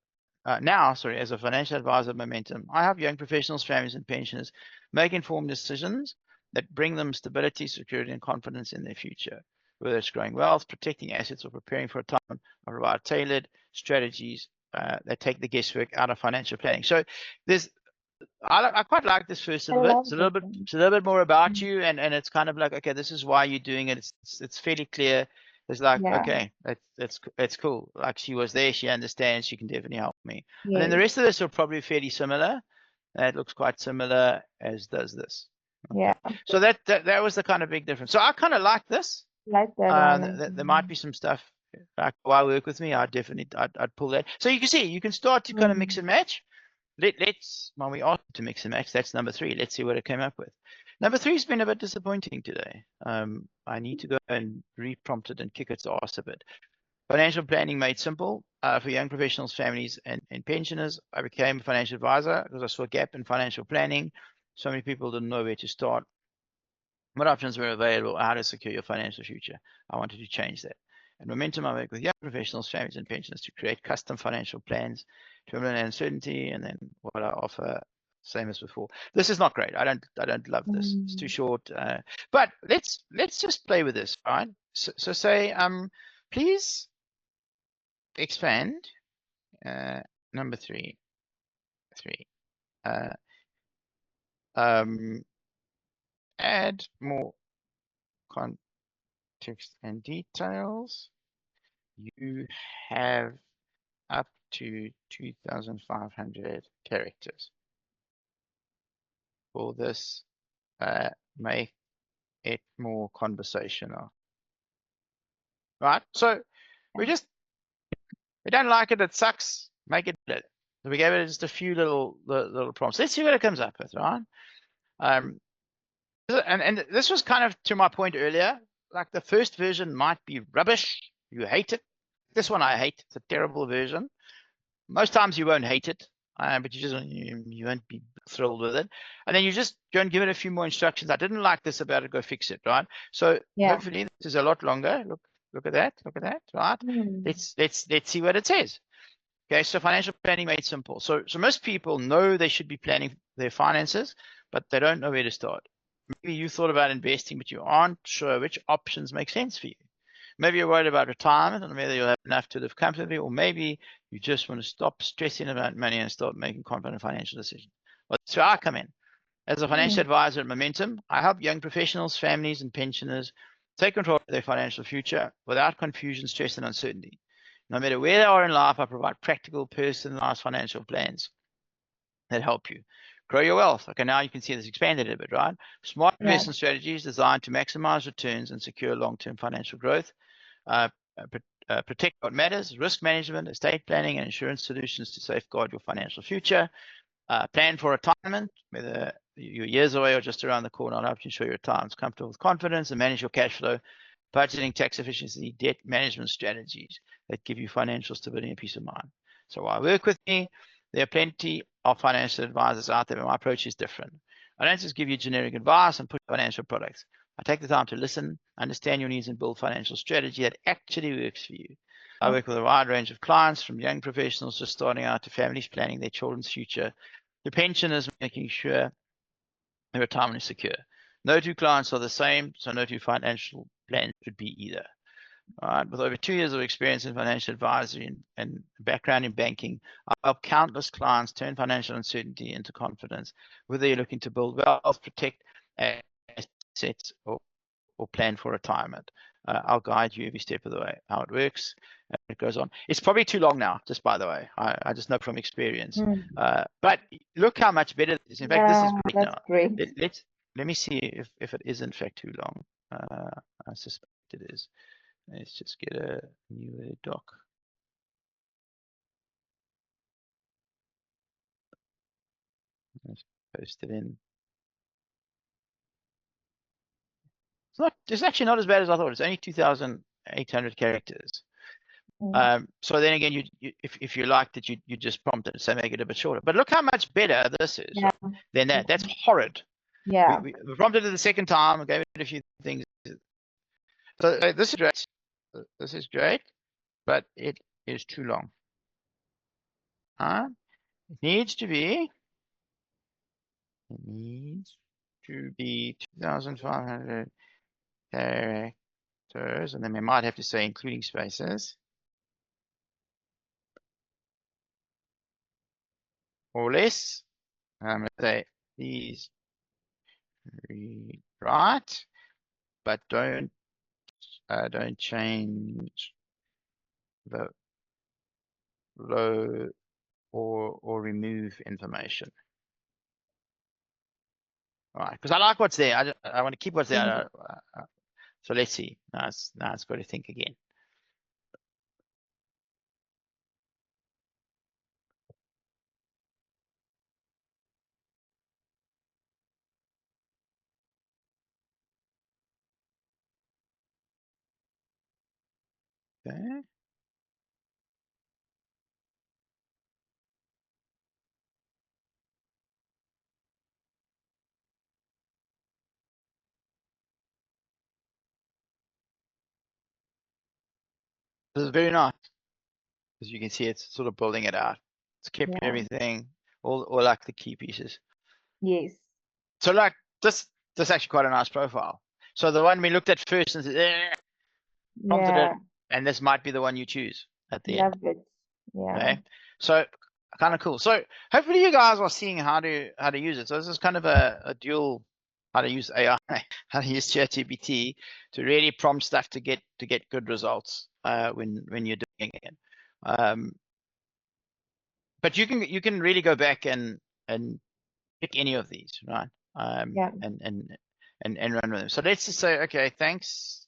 as a financial advisor at Momentum, I help young professionals, families, and pensioners make informed decisions that bring them stability, security, and confidence in their future. Whether it's growing wealth, protecting assets, or preparing for retirement, I provide tailored strategies that take the guesswork out of financial planning. So there's I quite like this first I little bit. love It's a this little bit one. it's a little bit more about Mm. you, and it's kind of like, okay, this is why you're doing it. It's fairly clear. It's like, Yeah, okay, it's cool. Like, she was there, she understands, she can definitely help me. And then the yes, rest of this are probably fairly similar. It looks quite similar, as does this. yeah. Okay. So that was the kind of big difference. So I kind of like this. Like that one. There might be some stuff like, why work with me? I'd pull that. So you can see, you can start to kind of mix Mm. and match. Let's, when we asked to mix and match, that's number 3. Let's see what it came up with. Number 3 has been a bit disappointing today. I need to go and re-prompt it and kick its ass a bit. Financial planning made simple for young professionals, families, and pensioners. I became a financial advisor because I saw a gap in financial planning. So many people didn't know where to start, what options were available, how to secure your financial future. I wanted to change that. At Momentum, I work with young professionals, families, and pensioners to create custom financial plans to eliminate uncertainty, and then what I offer, same as before. This is not great. I don't love this. It's too Mm. short. But let's just play with this, right? So say, please expand. Number 3. Add more context and details. You have up to 2,500 characters. For this, make it more conversational. Right? So we don't like it, it sucks, make it better. So we gave it just a few little prompts. Let's see what it comes up with, right? And this was kind of to my point earlier, like the first version might be rubbish. You hate it. This one I hate. It's a terrible version. Most times you won't hate it, but you won't be thrilled with it. And then you just go and give it a few more instructions. I didn't like this about it, go fix it, right? So Yeah. hopefully this is a lot longer. Look at that, right? Mm. Let's see what it says. Okay, so financial planning made simple. So most people know they should be planning their finances, but they don't know where to start. Maybe you thought about investing, but you aren't sure which options make sense for you. Maybe you're worried about retirement and whether you'll have enough to live comfortably, or maybe you just want to stop stressing about money and start making confident financial decisions. Well, that's where I come in. As a financial advisor at Momentum, I help young professionals, families, and pensioners take control of their financial future without confusion, stress, and uncertainty. No matter where they are in life, I provide practical, personalized financial plans that help you grow your wealth. Okay, now you can see this expanded a bit, right? Smart Yeah. investment strategies designed to maximize returns and secure long-term financial growth. Protect what matters, risk management, estate planning, and insurance solutions to safeguard your financial future. Plan for retirement, whether you're years away or just around the corner. I'll help you ensure your retirement's comfortable with confidence and manage your cash flow. Budgeting, tax efficiency, debt management strategies that give you financial stability and peace of mind. So while work with me, there are plenty of financial advisors out there, but my approach is different. I don't just give you generic advice and push financial products. I take the time to listen, understand your needs, and build financial strategy that actually works for you. I work with a wide range of clients, from young professionals just starting out to families planning their children's future. The pension is making sure their retirement is secure. No two clients are the same, so no two financial plans should be either. All right, with over 2 years of experience in financial advisory and background in banking, I help countless clients turn financial uncertainty into confidence, whether you're looking to build wealth, protect assets, or plan for retirement. I'll guide you every step of the way, how it works. And it goes on. It's probably too long now, just by the way. I just know from experience. But look how much better it is. In fact, this is great That's now. great. Let me see if it is in fact too long. I suspect it is. Let's just get a new Word doc. Let's post it in. It's actually not as bad as I thought. It's only 2,800 characters. So then again, if you liked it, you just prompt it, so make it a bit shorter. But look how much better this is than that. That's horrid. Yeah. We prompted it the second time, gave it a few things. So this is great. This is great, but it is too long. It needs to be 2,500 characters, and then we might have to say including spaces. Or less. I'm going to say these read right, but don't change the low or remove information. All right, because I like what's there. I want to keep what's there. So let's see. Now it's got to think again. Okay. This is very nice. As you can see, it's sort of building it out. It's kept everything, all like the key pieces. Yes. So like this actually quite a nice profile. So the one we looked at first and prompted it, and this might be the one you choose at the end. Love it. Yeah. Okay. So kind of cool. So hopefully you guys are seeing how to use it. So this is kind of a dual, how to use AI, how to use ChatGPT to really prompt stuff to get good results when you're doing it. But you can really go back and pick any of these, right? And run with them. So let's just say, okay, thanks.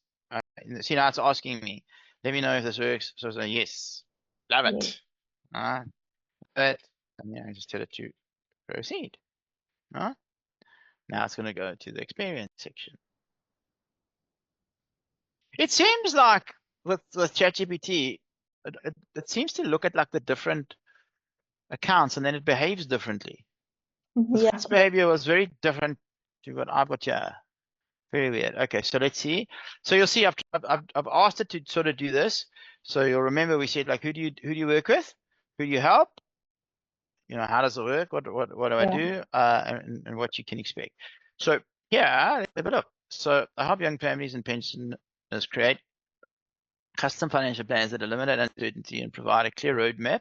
See, now it's asking me, let me know if this works. So I say yes, love it. And then I just tell it to proceed. Right? Now it's going to go to the experience section. It seems like with ChatGPT, it seems to look at like the different accounts and then it behaves differently. Its behavior was very different to what I've got here. Very weird. Okay, so let's see. So you'll see I've asked it to sort of do this. So you'll remember we said like who do you work with? Who do you help? You know, how does it work? What do I do? And what you can expect. So yeah, let's have a look. So I help young families and pensioners create custom financial plans that eliminate uncertainty and provide a clear roadmap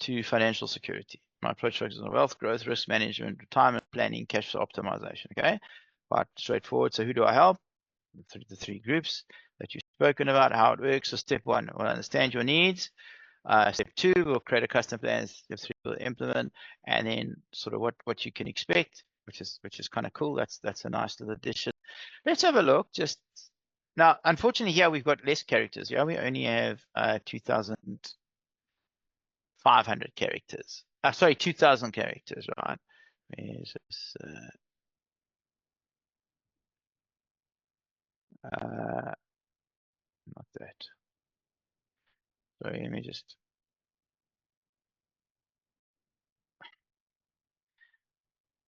to financial security. My approach focuses on wealth growth, risk management, retirement planning, cash flow optimization. Okay, quite straightforward. So who do I help? The three groups that you've spoken about, how it works. So step one, we'll understand your needs. Step two, we'll create a custom plan. Step three, we'll implement, and then sort of what you can expect, which is kind of cool. That's a nice little addition. Let's have a look. Just now, unfortunately, here we've got less characters. Yeah, we only have 2,500 characters. Sorry, 2,000 characters, right? Where's this? Not that. Sorry, let me just.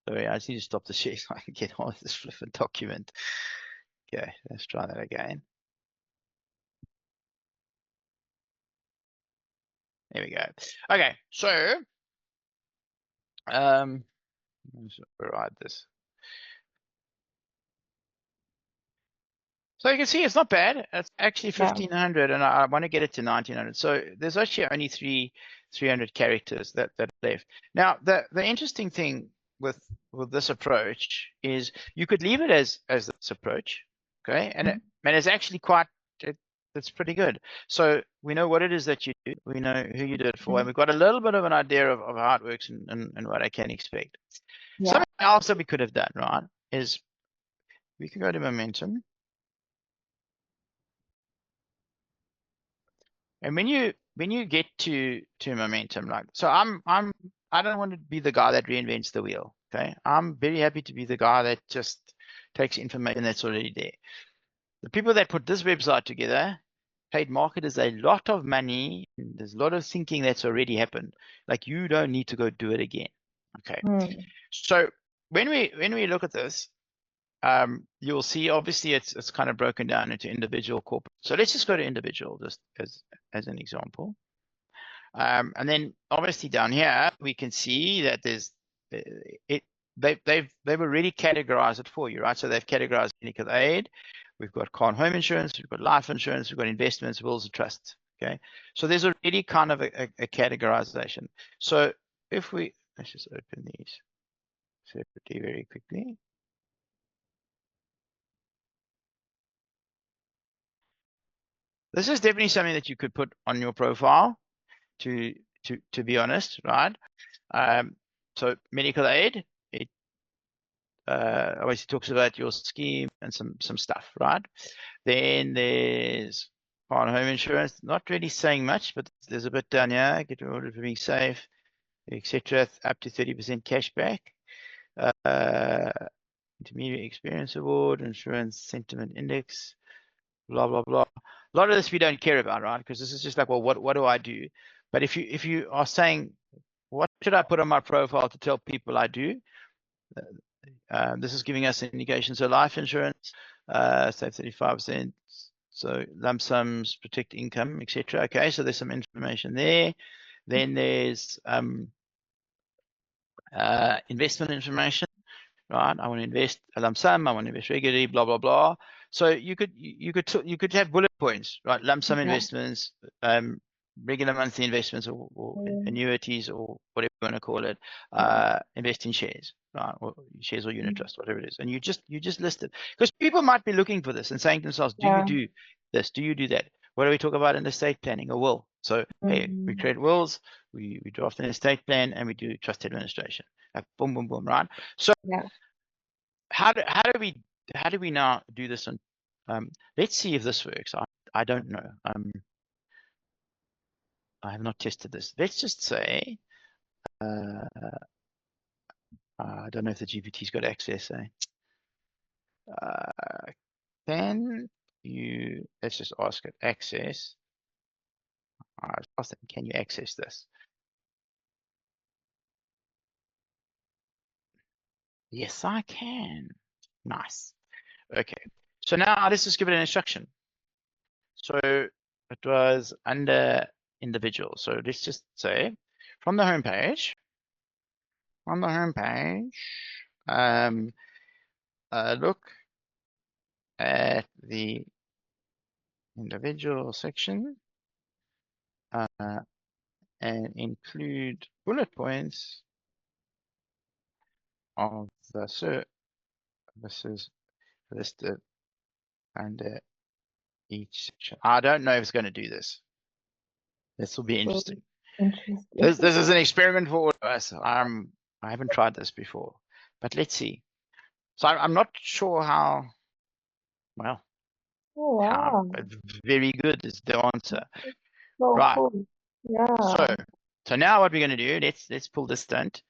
Sorry, I just need to stop the share so I can get on with this flippant document. Okay, let's try that again. There we go. Okay, so let's override this. So you can see it's not bad. It's actually Yeah. 1500, and I want to get it to 1900. So there's actually only 300 characters that left. Now the interesting thing with this approach is you could leave it as this approach, okay, and it's actually quite it's pretty good. So we know what it is that you do, we know who you did it for, and we've got a little bit of an idea of how it works and what I can expect. Yeah. Something else that we could have done, right, is we could go to momentum. And when you get to momentum, like, so I don't want to be the guy that reinvents the wheel. Okay. I'm very happy to be the guy that just takes information that's already there. The people that put this website together paid marketers a lot of money. There's a lot of thinking that's already happened. Like, you don't need to go do it again. Okay. So when we look at this, you'll see obviously it's kind of broken down into individual, corporate. So let's just go to individual just as an example. And then obviously down here we can see that there's they've already categorized it for you, right? So they've categorized medical aid. We've got car and home insurance, we've got life insurance, we've got investments, wills and trusts. Okay, so there's already kind of a categorization. So if let's just open these separately very quickly. This is definitely something that you could put on your profile, to be honest, right? So medical aid, it obviously talks about your scheme and some stuff, right? Then there's car and home insurance, not really saying much, but there's a bit down here. Get rewarded for being safe, etc. Up to 30% cashback. Intermediate experience award, insurance sentiment index, blah blah blah. A lot of this we don't care about, right? Because this is just like, well, what do I do? But if you are saying, what should I put on my profile to tell people I do? This is giving us an indication. So life insurance, save 35%. So lump sums, protect income, etc. Okay, so there's some information there. Then there's investment information, right? I want to invest a lump sum. I want to invest regularly. Blah blah blah. So you could have bullet points, right? Lump sum investments, regular monthly investments, or annuities, or whatever you want to call it. Invest in shares, right? Or shares or unit trust, whatever it is. And you just list it, because people might be looking for this and saying to themselves, do you do this? Do you do that? What do we talk about in estate planning? A will. So hey, we create wills, we draft an estate plan, and we do trust administration. Like boom, boom, boom, right? So how do we now do this? And let's see if this works. I don't know. I have not tested this. Let's just say I don't know if the GPT's got access. Can you? Let's just ask it. Access. Ask them, can you access this? Yes, I can. Nice. Okay. So now let's just give it an instruction. So it was under individual. So let's just say from the home page. On the home page, look at the individual section and include bullet points of the services listed under each section. I don't know if it's going to do this. This will be interesting. This is an experiment for all of us. I haven't tried this before, but let's see. So I'm not sure how well. Oh wow! Very good is the answer. So Right. cool. Yeah. So now what we're going to do? Let's pull this stunt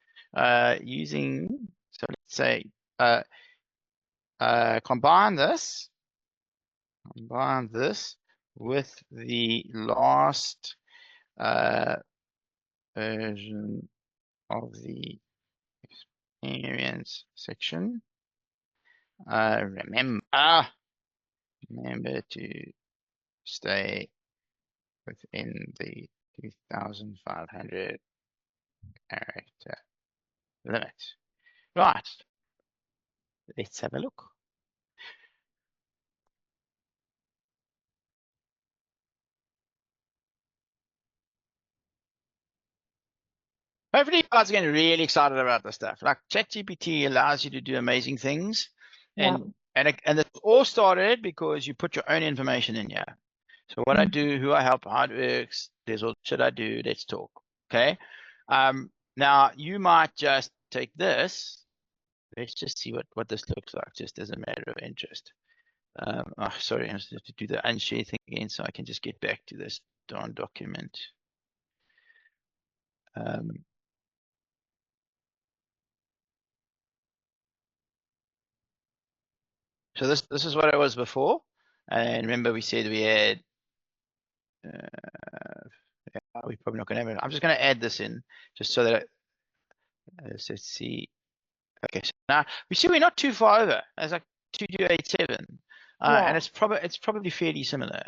using. So let's say combine this with the last version of the experience section. Remember to stay within the 2,500 character limit. Right. Let's have a look. Hopefully you guys are getting really excited about this stuff. Like ChatGPT allows you to do amazing things. Yeah. And it all started because you put your own information in here. So what I do, who I help, how it works, there's what should I do, let's talk. Okay. Now you might just take this. Let's just see what this looks like, just as a matter of interest. Oh, sorry, I have to do the unshare thing again so I can just get back to this darn document. So this is what it was before. And remember we said we had, yeah, we're probably not gonna have it. I'm just gonna add this in just so that, let's see. Okay, so now we see we're not too far over. It's like 2287. Yeah. And it's probably fairly similar.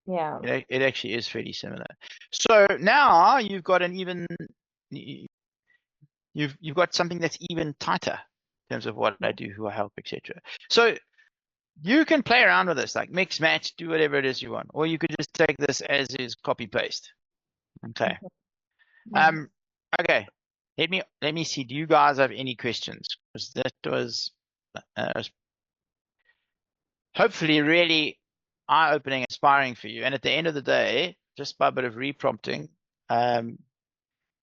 Yeah. It actually is fairly similar. So now you've got an even, you've got something that's even tighter in terms of what I do, who I help, etc. So you can play around with this, like mix, match, do whatever it is you want, or you could just take this as is, copy paste. Okay. Yeah. Okay. Let me see. Do you guys have any questions? Because that was hopefully really eye-opening, inspiring for you. And at the end of the day, just by a bit of reprompting,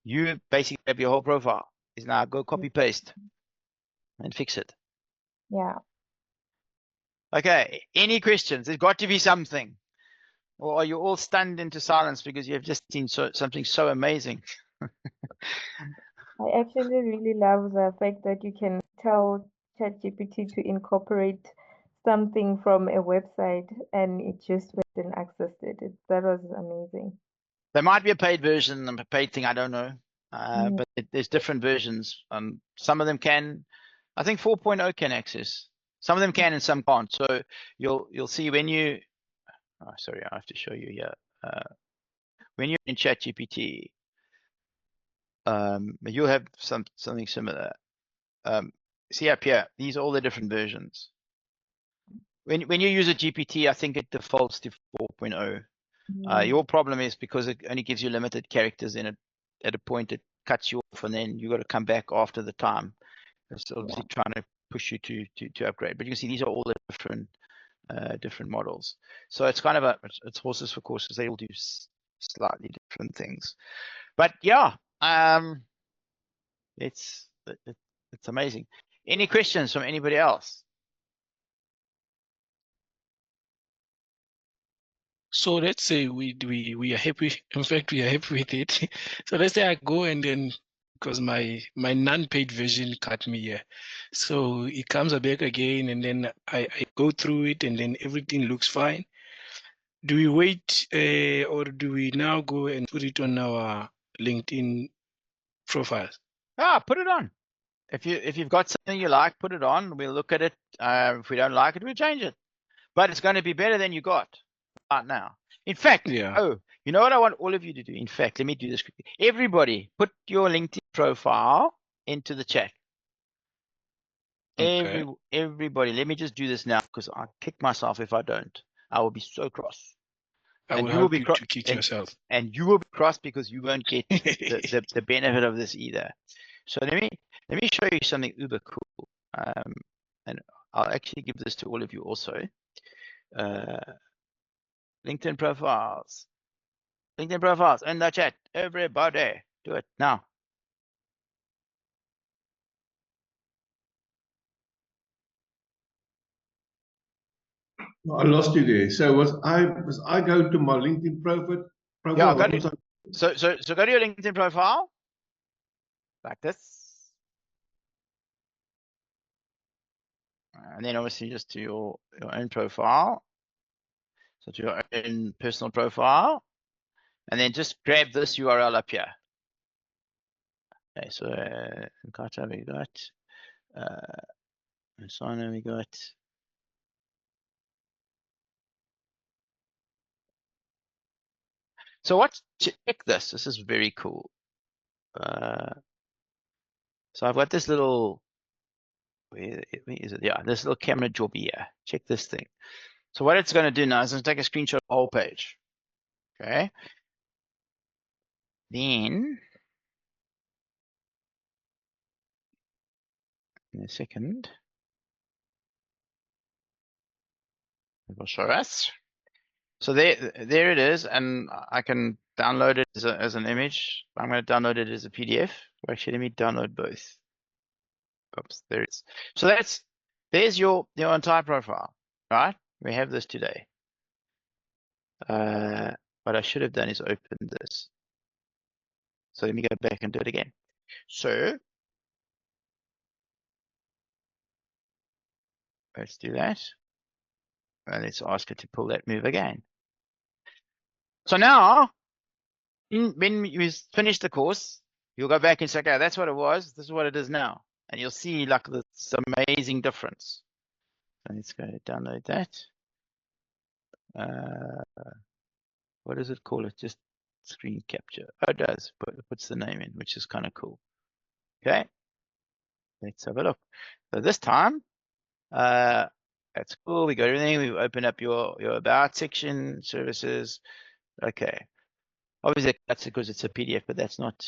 you basically have your whole profile. Is now go copy paste and fix it. Yeah. Okay. Any questions? There's got to be something. Or are you all stunned into silence because you have just seen something so amazing? I actually really love the fact that you can tell ChatGPT to incorporate something from a website and it just went and accessed it. That was amazing. There might be a paid version, a paid thing, I don't know. But there's different versions. Some of them can, I think 4.0 can access. Some of them can and some can't. So you'll see when you, oh, sorry, I have to show you here. When you're in ChatGPT, you'll have something similar. See up here, these are all the different versions. When you use a GPT, I think it defaults to 4.0. Your problem is because it only gives you limited characters in it. At a point, it cuts you off, and then you got to come back after the time. It's obviously trying to push you to upgrade. But you can see these are all the different models. So it's kind of it's horses for courses. They all do slightly different things. But yeah, it's amazing. Any questions from anybody else? So let's say we are happy. In fact, we are happy with it. So let's say I go and then, because my non-paid version cut me here, so it comes back again, and then I go through it, and then everything looks fine. Do we wait, or do we now go and put it on our LinkedIn profiles? Put it on. If you've got something you like, put it on. We'll look at it. If we don't like it, we'll change it. But it's going to be better than you got right now. In fact, oh, you know what I want all of you to do? In fact, let me do this quickly. Everybody, put your LinkedIn profile into the chat. Okay. Everybody, let me just do this now because I'll kick myself if I don't. I will be so cross. I will you will help be you to kick yourself. And you will be cross because you won't get the benefit of this either. So let me show you something uber cool. And I'll actually give this to all of you also. LinkedIn profiles. LinkedIn profiles in the chat. Everybody, do it now. I lost you there. So was I go to my LinkedIn profile? Yeah, What was I? so go to your LinkedIn profile like this. And then obviously just to your own profile. So to your own personal profile. And then just grab this URL up here. Okay, so Nkata we got, Sana we got. . So what? Check this. This is very cool. So I've got this little. Where is it? Yeah, this little camera job here. Check this thing. So what it's going to do now is it's going to take a screenshot of the whole page. Okay. Then in a second, it will show us. So there it is, and I can download it as an image. I'm going to download it as a PDF. Actually, let me download both. Oops, there it is. So there's your entire profile, right? We have this today. What I should have done is open this. So let me go back and do it again. So let's do that. And let's ask it to pull that move again. So now, when you finish the course, you'll go back and say, okay, that's what it was. This is what it is now. And you'll see like this amazing difference. So let's go download that. What does it call it? Just screen capture. Oh, it does. It puts the name in, which is kind of cool. Okay. Let's have a look. So this time, that's cool. We got everything. We've opened up your about section, services. Okay. Obviously that's because it's a PDF, but that's not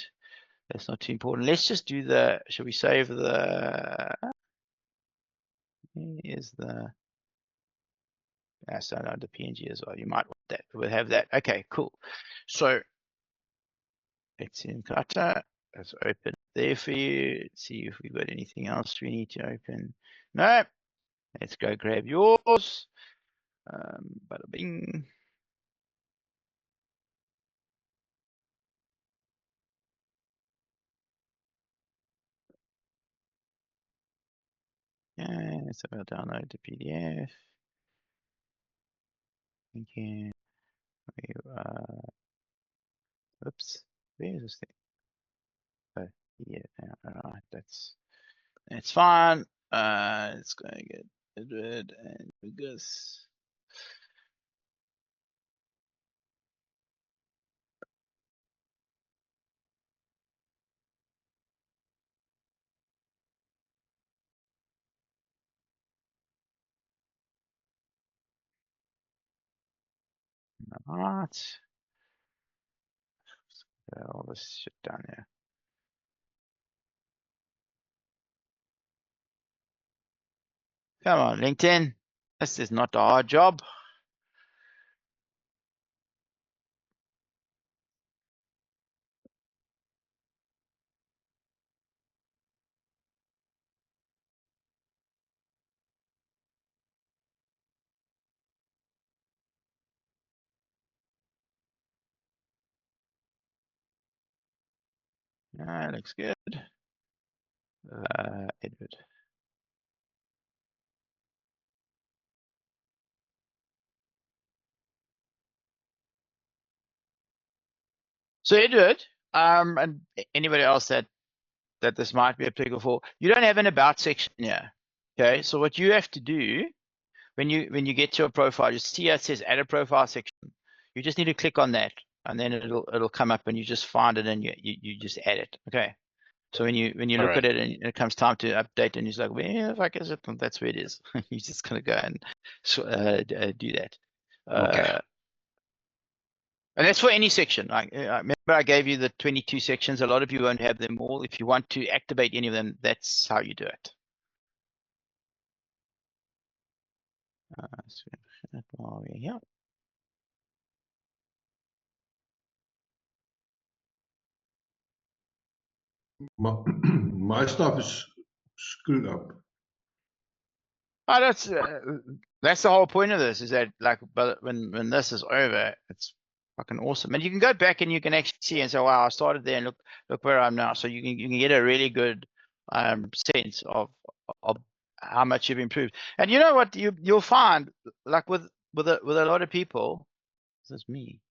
too important. Let's just do the, should we save the, is the, so no, the PNG as well. You might want that. We'll have that. Okay, cool. So it's in Kata. Let's open there for you. Let's see if we've got anything else we need to open. No. Let's go grab yours. Bada bing. Yeah, so I'll download the PDF. Thank you. Oops, where is this thing? Oh, yeah, all right, that's fine. It's going to get Edward and Lucas. All right. All this shit down here. Come on, LinkedIn. This is not a hard job. Looks good. Edward. So Edward, and anybody else that this might be applicable for, you don't have an about section here. Okay, so what you have to do when you get to a profile, you see it says add a profile section. You just need to click on that, and then it'll come up, and you just find it, and you just add it. Okay. So when you look at it and it comes time to update, and you're like, where the fuck is it? And that's where it is. You're just gonna go and do that. Okay. And that's for any section. Like, remember I gave you the 22 sections. A lot of you won't have them all. If you want to activate any of them, that's how you do it. While we're here. My stuff is screwed up. Oh, that's the whole point of this, is that like, but when this is over, it's fucking awesome. And you can go back and you can actually see and say, wow, I started there and look where I'm now. So you can get a really good sense of how much you've improved. And you know what you'll find, like with a lot of people, this is me.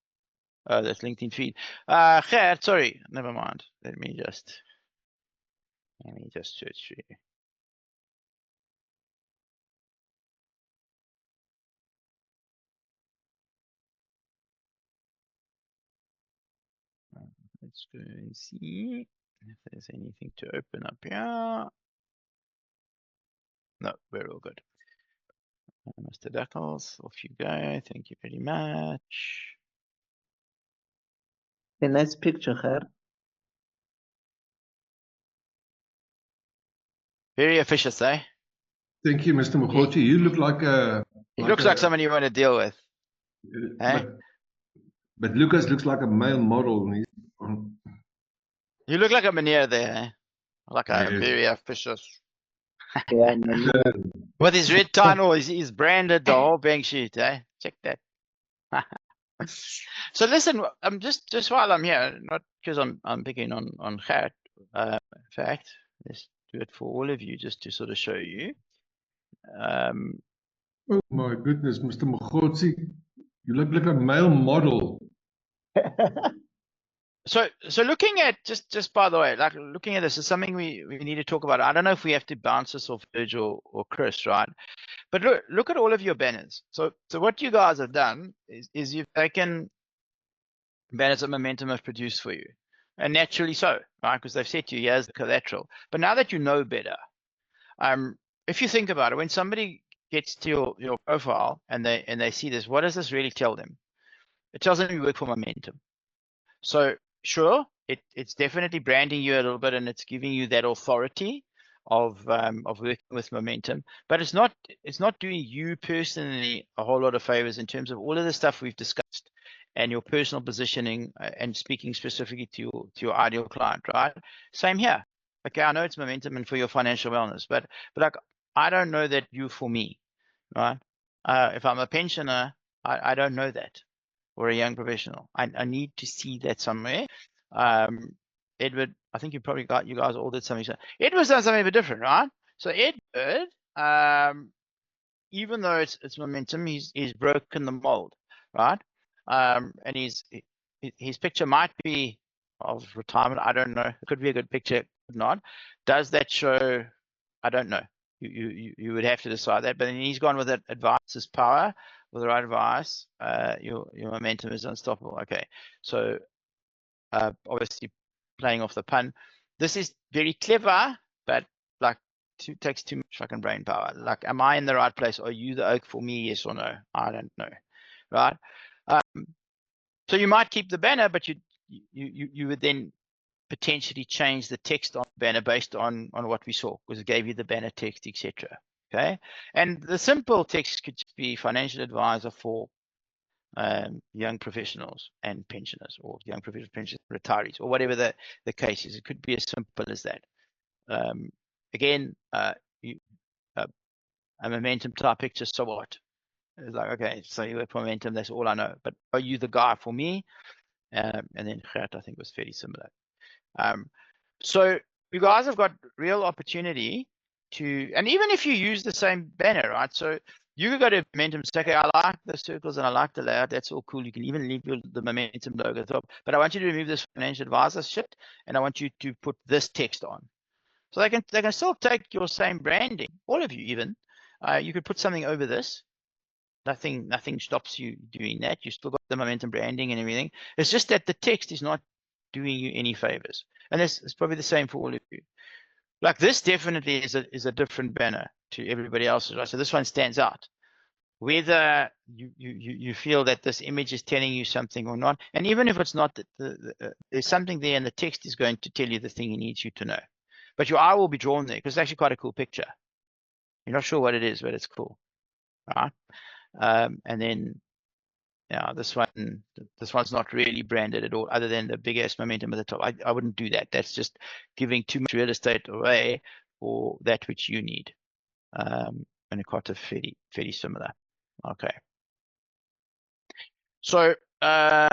That's LinkedIn feed. Gert, sorry, never mind. Let me just search for you. Let's go and see if there's anything to open up here. No, we're all good. Mr. Duckles, off you go. Thank you very much. A nice picture, Ger. Very officious, eh? Thank you, Mr. Mokgotsi. You look like a. He looks like someone you want to deal with. Eh? But Lucas looks like a male model. And he's on, You look like a meneer there, eh? Like a Yes. very officious. Yeah, man. With his red tunnel, he's branded the whole bank sheet, eh? Check that. So listen, I'm just while I'm here, not because I'm picking on Gert. In fact, let's do it for all of you just to sort of show you. Oh my goodness, Mr. Mokgotsi. You look like a male model. So looking at just by the way, like looking at this is something we need to talk about. I don't know if we have to bounce this off Virgil or Chris, right? But look at all of your banners. So what you guys have done is you've taken banners that Momentum have produced for you, and naturally so, right? Because they've said to you, here's the collateral. But now that you know better, if you think about it, when somebody gets to your profile and they see this, what does this really tell them? It tells them you work for Momentum. So sure, it's definitely branding you a little bit, and it's giving you that authority of working with Momentum. But it's not doing you personally a whole lot of favors in terms of all of the stuff we've discussed and your personal positioning and speaking specifically to your ideal client, right? Same here. Okay, I know it's Momentum and for your financial wellness, but like I don't know that you for me, right? If I'm a pensioner, I don't know that. Or a young professional. I need to see that somewhere. Edward, I think you guys all did something. Edward's done something a bit different, right? So Edward, even though it's Momentum, he's broken the mold, right? And his picture might be of retirement. I don't know. It could be a good picture, could not. Does that show? I don't know. You would have to decide that. But then he's gone with that advice is power. With the right advice, your momentum is unstoppable. Okay, so obviously playing off the pun. This is very clever, but like takes too much fucking brain power. Like, am I in the right place? Are you the oak for me? Yes or no? I don't know, right? So you might keep the banner, but you would then potentially change the text on the banner based on what we saw, because it gave you the banner text, etc. Okay, and the simple text could just be financial advisor for young professionals and pensioners, or young professionals, pensioners, retirees, or whatever the case is. It could be as simple as that. Again, a Momentum type picture, so what? It's like, okay, so you work for Momentum, that's all I know. But are you the guy for me? And then Gert, I think, was fairly similar. So you guys have got real opportunity to, and even if you use the same banner, right? So you could go to Momentum and say, okay, I like the circles and I like the layout. That's all cool. You can even leave the Momentum logo at the top. But I want you to remove this financial advisor shit, and I want you to put this text on. So they can still take your same branding, all of you even. You could put something over this. Nothing stops you doing that. You still got the Momentum branding and everything. It's just that the text is not doing you any favors. And this is probably the same for all of you. Like this definitely is a different banner to everybody else's, right? So this one stands out. Whether you feel that this image is telling you something or not, and even if it's not, there's something there, and the text is going to tell you the thing he needs you to know. But your eye will be drawn there because it's actually quite a cool picture. You're not sure what it is, but it's cool, right? And then, yeah, this one's not really branded at all, other than the big ass Momentum at the top. I wouldn't do that. That's just giving too much real estate away for that which you need. And it quite a fairly similar. Okay. So how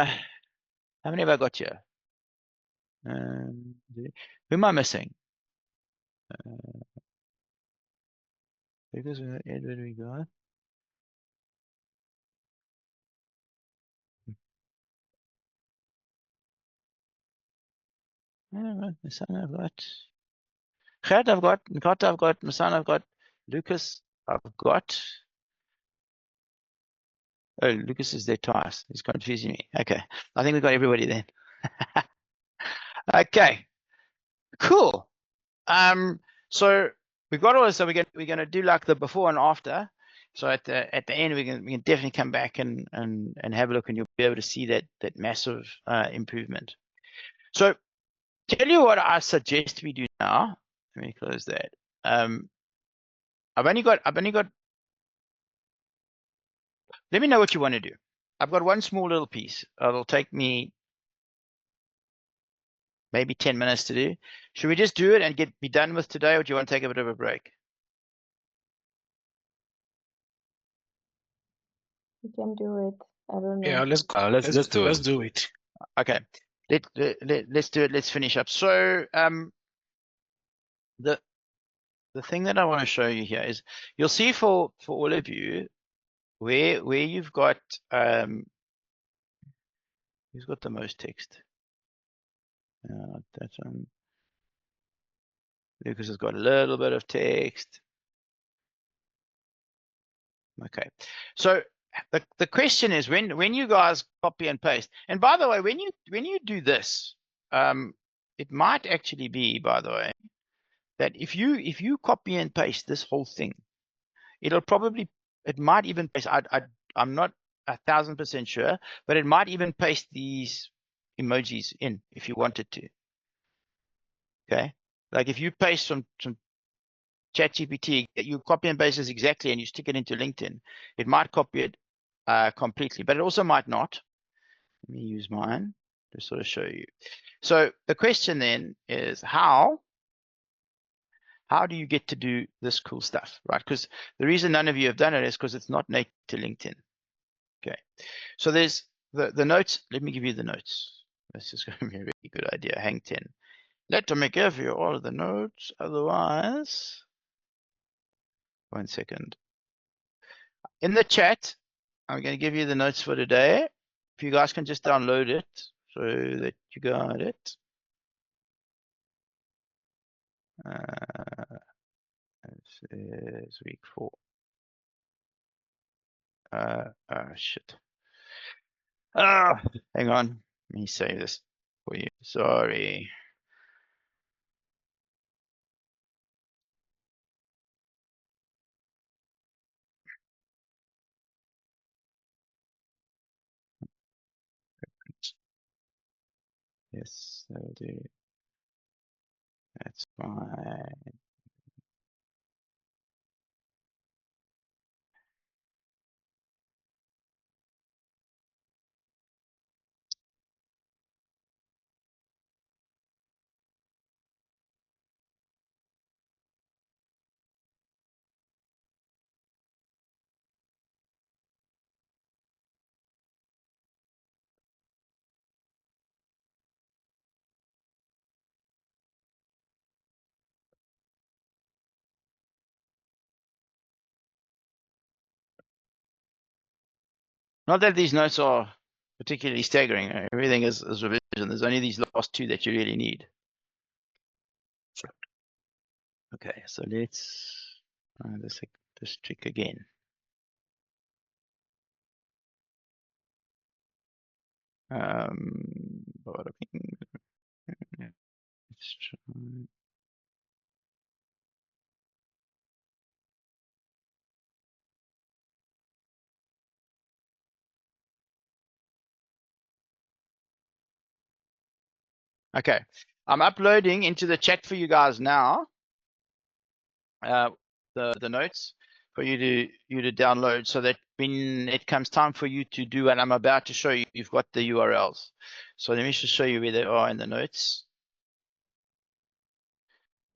many have I got here? Who am I missing? Because Edward we got. I don't know. My son I've got. Gert I've got. Nkata I've got. My son I've got. Lucas I've got. Oh, Lucas is there twice. He's confusing me. Okay. I think we've got everybody then. Okay, cool. So we've got all this. So we're gonna do like the before and after. So at the end, we can definitely come back and have a look, and you'll be able to see that massive improvement. So tell you what I suggest we do now. Let me close that. I've only got. Let me know what you want to do. I've got one small little piece. It'll take me maybe 10 minutes to do. Should we just do it and be done with today, or do you want to take a bit of a break? You can do it. I don't know. Yeah, let's Let's do let's it. do it. Okay, let's do it. Let's finish up. So the thing that I want to show you here is you'll see for all of you where you've got who's got the most text. That's Lucas has got a little bit of text. Okay, so the question is when you guys copy and paste, and by the way, when you do this, it might actually be, by the way, that if you copy and paste this whole thing, it might even paste. I'm not 1000% sure, but it might even paste these emojis in if you wanted to. Okay, like if you paste some ChatGPT, you copy and paste this exactly, and you stick it into LinkedIn, it might copy it completely, but it also might not. Let me use mine to sort of show you. So the question then is how do you get to do this cool stuff, right? Because the reason none of you have done it is because it's not native to LinkedIn. Okay, so there's the notes. Let me give you the notes. This is going to be a really good idea. Hang 10. Let me give you all the notes. Otherwise, 1 second. In the chat, I'm going to give you the notes for today. If you guys can just download it so that you got it. This is week 4. Shit. Hang on. Let me save this for you. Sorry. Yes, that'll do. That's fine. Not that these notes are particularly staggering. Everything is revision. There's only these last 2 that you really need. Okay, so let's this trick again. Let's try. Okay, I'm uploading into the chat for you guys now. The notes for you to download, so that when it comes time for you to do what I'm about to show you, you've got the URLs. So let me just show you where they are in the notes.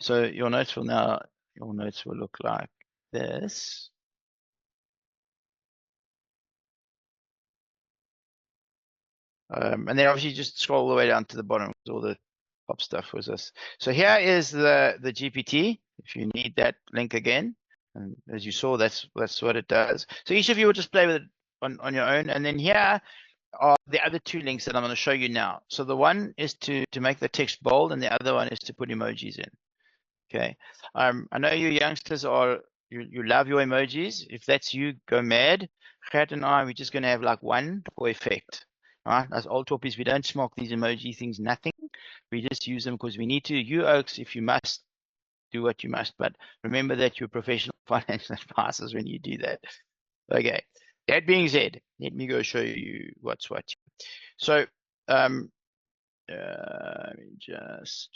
So your notes will look like this. And then obviously just scroll all the way down to the bottom. All the top stuff was this. So here is the GPT. If you need that link again, and as you saw, that's what it does. So each of you will just play with it on your own. And then here are the other 2 links that I'm going to show you now. So the one is to make the text bold, and the other one is to put emojis in. Okay. I know you youngsters you love your emojis. If that's you, go mad. Gert and I, we're just going to have like one for effect. Right? As old talkies, we don't smoke these emoji things, nothing. We just use them because we need to. You oaks, if you must, do what you must. But remember that you're professional financial advisors when you do that. Okay. That being said, let me go show you what's what. So, let me just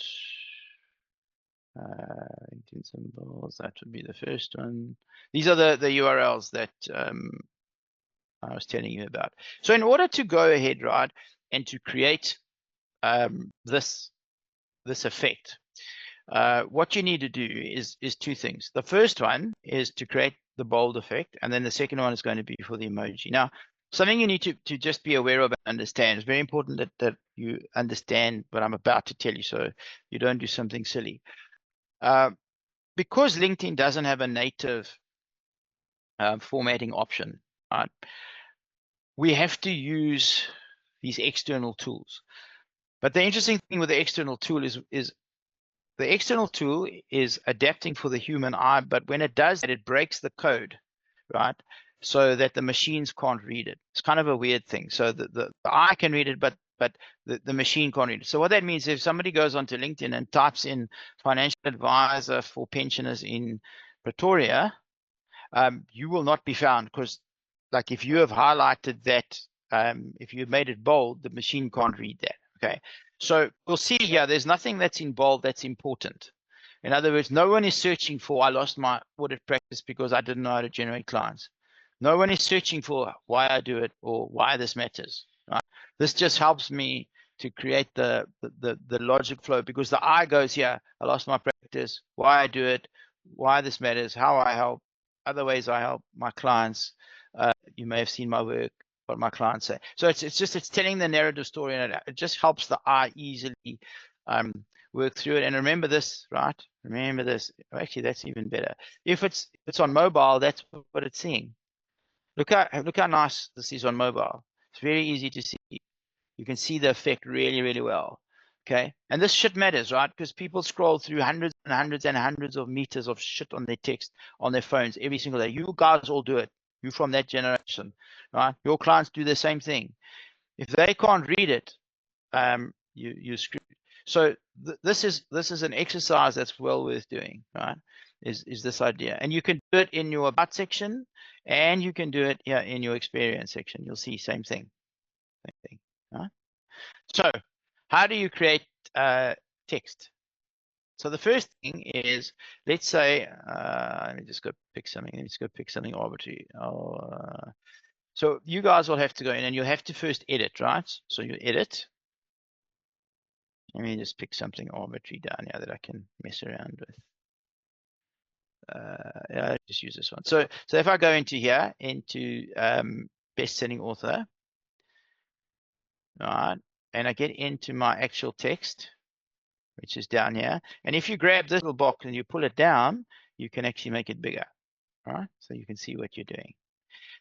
LinkedIn symbols. That would be the first one. These are the URLs that I was telling you about. So, in order to go ahead, right, and to create this effect, what you need to do is two things. The first one is to create the bold effect, and then the second one is going to be for the emoji. Now, something you need to just be aware of and understand. It's very important that you understand what I'm about to tell you, so you don't do something silly. Because LinkedIn doesn't have a native formatting option, right? We have to use these external tools. But the interesting thing with the external tool is the external tool is adapting for the human eye, but when it does that, it breaks the code, right? So that the machines can't read it. It's kind of a weird thing. So the eye can read it, but the machine can't read it. So what that means, if somebody goes onto LinkedIn and types in financial advisor for pensioners in Pretoria, you will not be found, because like if you have highlighted that, if you've made it bold, the machine can't read that. Okay, so we'll see here, there's nothing that's in bold that's important. In other words, no one is searching for, I lost my audit practice because I didn't know how to generate clients. No one is searching for why I do it or why this matters. Right? This just helps me to create the logic flow, because the I goes here, I lost my practice, why I do it, why this matters, how I help, other ways I help my clients. You may have seen my work, what my clients say. So it's telling the narrative story, and it just helps the eye easily work through it. And remember this, right? Remember this. Actually, that's even better. If it's on mobile, that's what it's seeing. Look how nice this is on mobile. It's very easy to see. You can see the effect really, really well. Okay, and this shit matters, right? Because people scroll through hundreds and hundreds and hundreds of meters of shit on their text on their phones every single day. You guys all do it. You from that generation, right? Your clients do the same thing. If they can't read it, you screw. So this is an exercise that's well worth doing, right? Is this idea, and you can do it in your about section, and you can do it here in your experience section. You'll see same thing, right? So, how do you create text? So the first thing is, let's say, let me just go pick something. Let's go pick something arbitrary. So you guys will have to go in and you have to first edit, right? So you edit. Let me just pick something arbitrary down here that I can mess around with. Yeah, just use this one. So if I go into here, into best-selling author, all right, and I get into my actual text, which is down here. And if you grab this little box and you pull it down, you can actually make it bigger, right? So you can see what you're doing.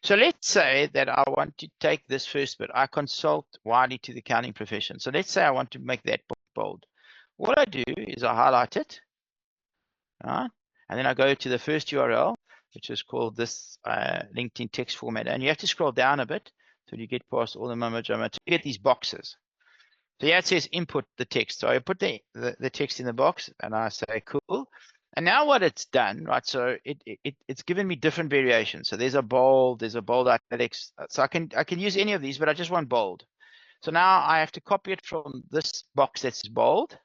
So let's say that I want to take this first bit. I consult widely to the accounting profession. So let's say I want to make that bold. What I do is I highlight it, right? And then I go to the first URL, which is called this LinkedIn text format. And you have to scroll down a bit till you get past all the mumbo jumbo to get these boxes. So here it says input the text. So I put the text in the box and I say cool. And now what it's done, right? So it's given me different variations. So there's a bold italics. So I can use any of these, but I just want bold. So now I have to copy it from this box that's bold.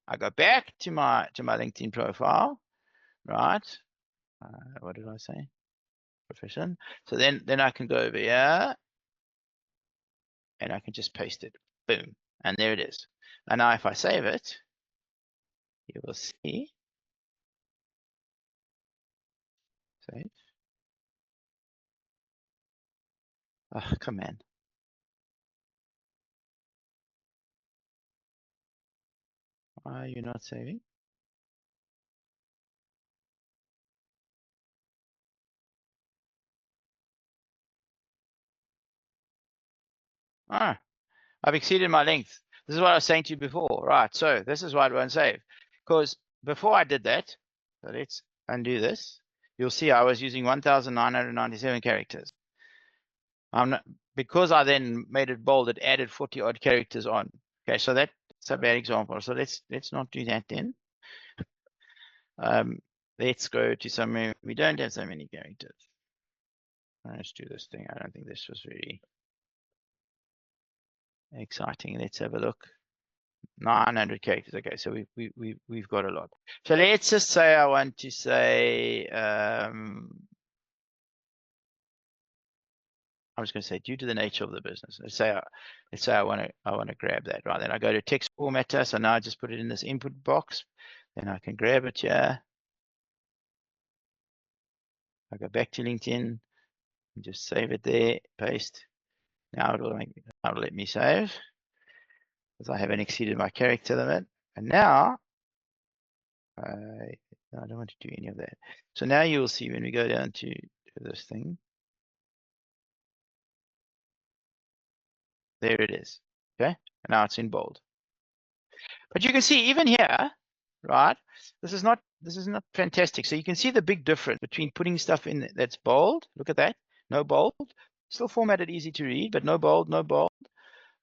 I go back to my LinkedIn profile, right? What did I say? Profession. So then I can go over here and I can just paste it. Boom. And there it is. And now if I save it, you will see. Save. Oh, come on. Why are you not saving? I've exceeded my length. This is what I was saying to you before, right? So this is why it won't save. Because before I did that, so let's undo this. You'll see I was using 1,997 characters. because I then made it bold, it added 40 odd characters on. Okay, so that's a bad example. So let's not do that then. Let's go to somewhere we don't have so many characters. Let's do this thing. I don't think this was very exciting. Let's have a look. 900 characters. Okay, so we've got a lot. So let's just say I want to say I'm just going to say due to the nature of the business. Let's say I want to grab that, right? Then I go to text formatter. So now I just put it in this input box. Then I can grab it here. I go back to LinkedIn and just save it there, paste. Now it'll let me save because I haven't exceeded my character limit. And now I don't want to do any of that. So now you'll see when we go down to this thing. There it is. Okay. And now it's in bold. But you can see even here, right? This is not fantastic. So you can see the big difference between putting stuff in that's bold. Look at that. No bold. Still formatted easy to read, but no bold, no bold.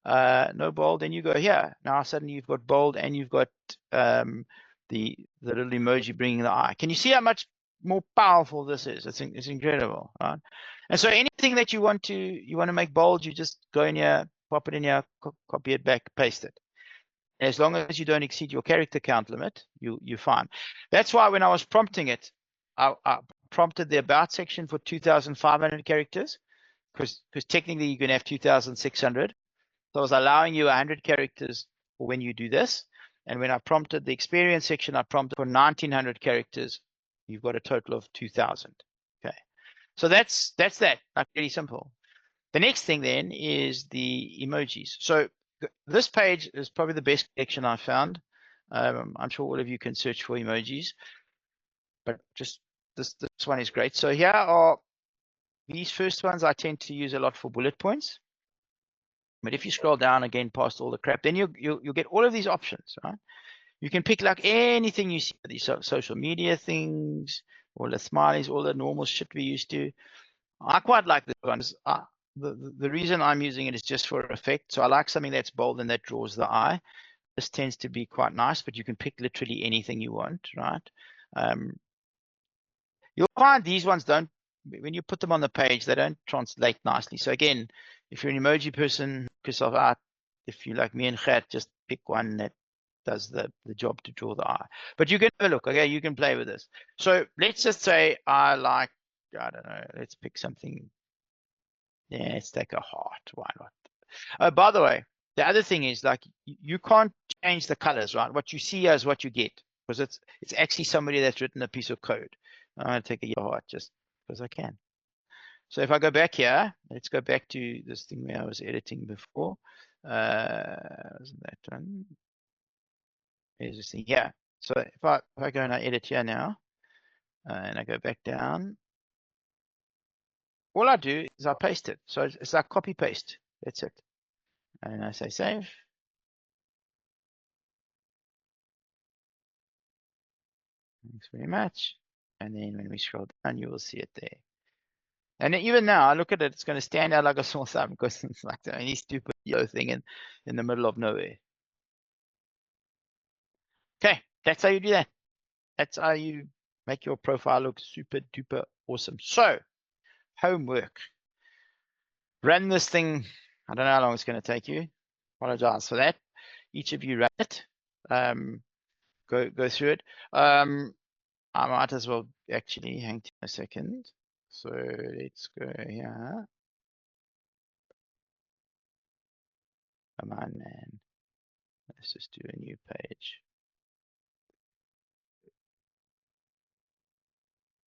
No bold. Then you go here. Now suddenly you've got bold and you've got the little emoji bringing the eye. Can you see how much more powerful this is? It's incredible, right? And so anything that you want to make bold, you just go in here, pop it in here, copy it back, paste it. As long as you don't exceed your character count limit, you're fine. That's why when I was prompting it, I prompted the about section for 2,500 characters, because technically you can have 2,600. So I was allowing you 100 characters for when you do this. And when I prompted the experience section, I prompted for 1,900 characters. You've got a total of 2,000. Okay. So that's that, like really simple. The next thing then is the emojis. So this page is probably the best collection I found. I'm sure all of you can search for emojis, but just this one is great. So here are these first ones I tend to use a lot for bullet points. But if you scroll down again past all the crap, then you'll get all of these options, right? You can pick like anything you see, these social media things, all the smileys, all the normal shit we used to. I quite like this one. The reason I'm using it is just for effect. So I like something that's bold and that draws the eye. This tends to be quite nice, but you can pick literally anything you want, right? You'll find these ones don't, when you put them on the page, they don't translate nicely. So again, if you're an emoji person, knock yourself out. If you like me and Gert, just pick one that does the job to draw the eye. But you can have a look, okay? You can play with this. So let's just say I don't know, let's pick something. Yeah, let's take a heart. Why not? Oh, by the way, the other thing is like you can't change the colors, right? What you see is what you get, because it's actually somebody that's written a piece of code. I'm going to take a yellow heart just because I can. So if I go back here, let's go back to this thing where I was editing before. Wasn't that one? There's this thing here. So if I go and I edit here now, and I go back down, all I do is I paste it. So it's like copy paste. That's it. And I say save. Thanks very much. And then when we scroll down, you will see it there. And even now, I look at it, it's going to stand out like a sore thumb because it's like the only stupid yellow thing in the middle of nowhere. Okay, that's how you do that. That's how you make your profile look super duper awesome. So, homework. Run this thing. I don't know how long it's going to take you. Apologize for that. Each of you run it. Go through it. I might as well actually hang on a second. So let's go here. Come on, man. Let's just do a new page.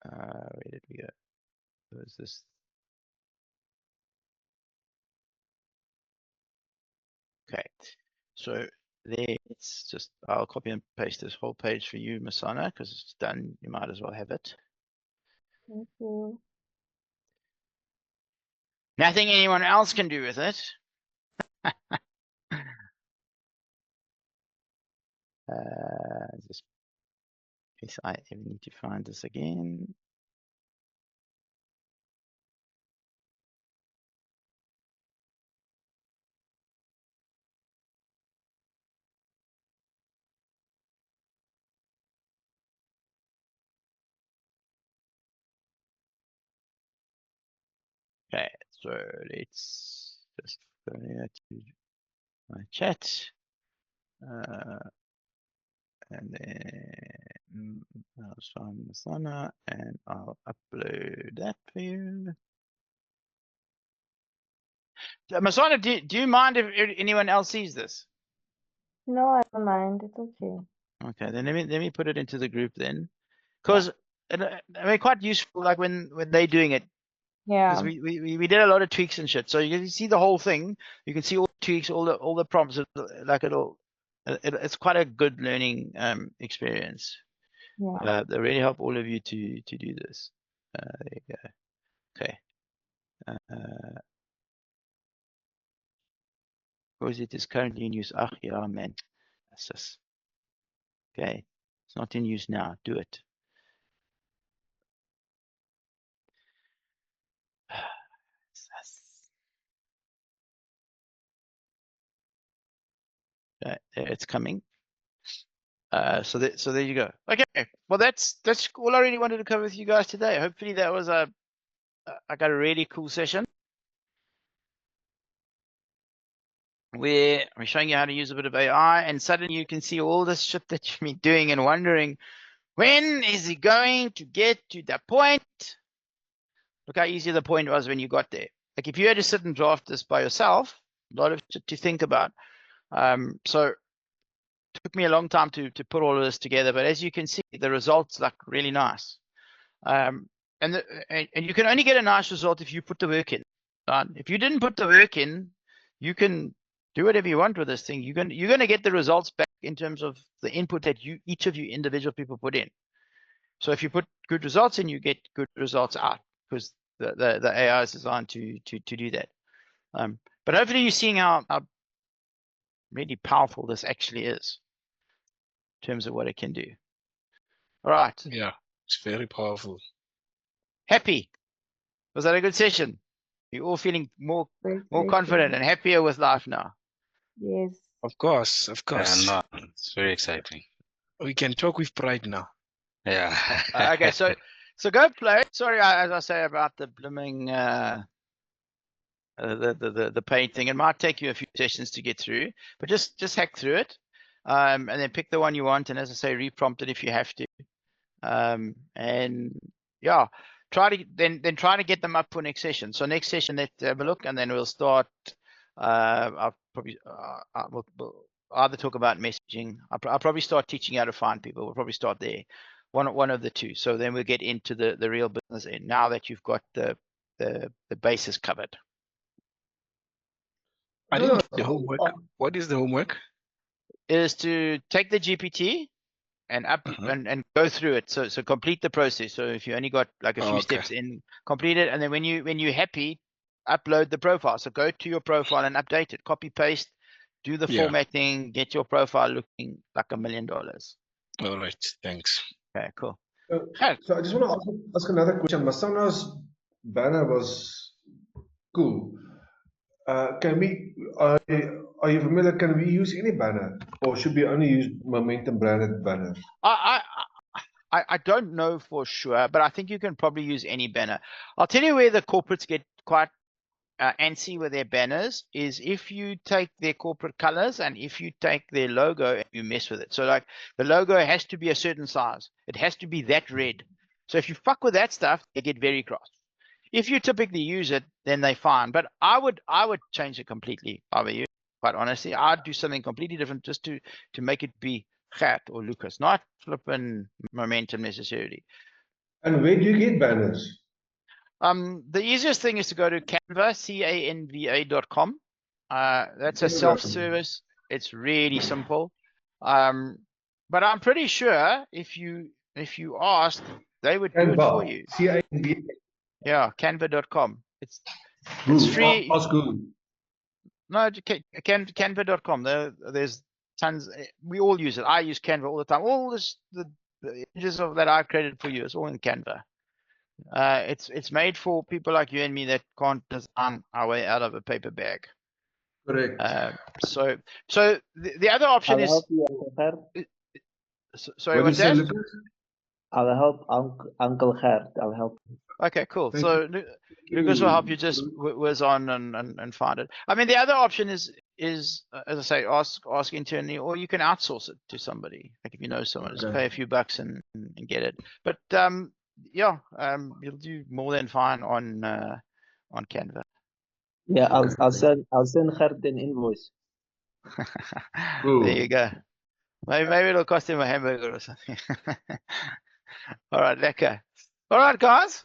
Where did we go? Was this? Okay. So there, it's just, I'll copy and paste this whole page for you, Masana, because it's done. You might as well have it. Thank you. Nothing anyone else can do with it. Just in case I ever need to find this again. Okay, so let's just go here to my chat. And then I'll find Masana and I'll upload that for you. Masana, do you mind if anyone else sees this? No, I don't mind. It's okay. Okay, then let me put it into the group then, because I mean, quite useful, like when they're doing it, because Yeah. we did a lot of tweaks and shit. So you can see the whole thing. You can see all the tweaks, all the prompts. Like it's quite a good learning experience. Yeah. They really help all of you to do this. There you go. Okay. Because it is currently in use. Ah, yeah, man. That's just, okay. It's not in use now. Do it. Okay, it's coming. So there you go. Okay. Well, that's all I really wanted to cover with you guys today. Hopefully that was I got a really cool session where I'm showing you how to use a bit of AI, and suddenly you can see all this shit that you've been doing and wondering, when is he going to get to the point? Look how easy the point was when you got there. Like if you had to sit and draft this by yourself, a lot of shit to think about. So it took me a long time to put all of this together, but as you can see, the results look really nice. And you can only get a nice result if you put the work in. If you didn't put the work in, you can do whatever you want with this thing. You're gonna get the results back in terms of the input that each of you individual people put in. So if you put good results in, you get good results out, because the AI is designed to do that. But hopefully you're seeing how really powerful this actually is in terms of what it can do. All right. Yeah, it's very powerful. Happy? Was that a good session? You're all feeling more confident and happier with life now. Yes. Of course, of course. No, it's very exciting. We can talk with pride now. Yeah. Okay, so go play. Sorry, as I say about the blooming the paid thing. It might take you a few sessions to get through, but just hack through it, and then pick the one you want. And as I say, reprompt it if you have to. And yeah, try to get them up for next session. So next session, let's have a look, and then we'll start. I'll probably we'll either talk about messaging. I'll probably start teaching how to find people. We'll probably start there, one of the two. So then we'll get into the real business end now that you've got the basis covered. I didn't get the homework. What is the homework? Is to take the GPT and and go through it. So complete the process. So if you only got like a few steps in, complete it, and then when you're happy, upload the profile. So go to your profile and update it. Copy paste, do the formatting, get your profile looking like $1 million. All right, thanks. Okay, cool. So I just want to ask another question. Masana's banner was cool. Can we? Are you familiar? Can we use any banner, or should we only use Momentum branded banners? I don't know for sure, but I think you can probably use any banner. I'll tell you where the corporates get quite antsy with their banners is if you take their corporate colors and if you take their logo and you mess with it. So like the logo has to be a certain size. It has to be that red. So if you fuck with that stuff, they get very cross. If you typically use it, then they're fine. But I would change it completely. If I were you, quite honestly, I'd do something completely different just to make it be Gert or Lucas, not flipping Momentum necessarily. And where do you get banners? The easiest thing is to go to Canva, canva.com. That's a self-service. It's really simple. But I'm pretty sure if you asked, they would do it for you. Canva. Yeah, canva.com. It's free. Ask Google. No, canva.com. There's tons. We all use it. I use Canva all the time. All this the images that I've created for you is all in Canva. It's made for people like you and me that can't design our way out of a paper bag. Correct. So the other option is. Sorry, what's that? I'll help Uncle Gert. I'll help. Okay, cool. So Lucas will help you just whiz on and find it. I mean, the other option is as I say, ask internally, or you can outsource it to somebody. Like if you know someone, just pay a few bucks and get it. But yeah, you'll do more than fine on Canva. Yeah, I'll send her an invoice. There you go. Maybe it'll cost him a hamburger or something. All right, lekker. All right, guys.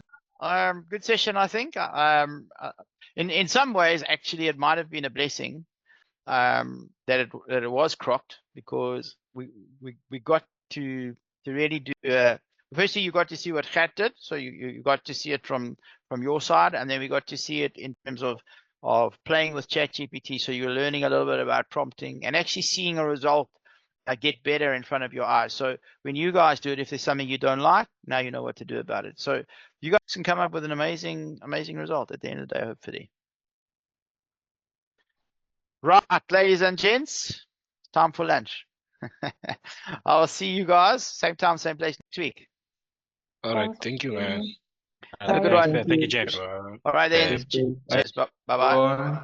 Good session, I think. In some ways, actually, it might have been a blessing that it was cropped, because we got to really do. Firstly, you got to see what Chat did, so you got to see it from your side, and then we got to see it in terms of playing with ChatGPT. So you're learning a little bit about prompting and actually seeing a result get better in front of your eyes. So when you guys do it, if there's something you don't like, now you know what to do about it. So you guys can come up with an amazing result at the end of the day, hopefully. Right, ladies and gents, time for lunch. I'll see you guys same time, same place next week. All right. Thanks. Thank you, man. Have a good one. Thank you, James. All right then. Thank you. Cheers. Bye bye. Bye.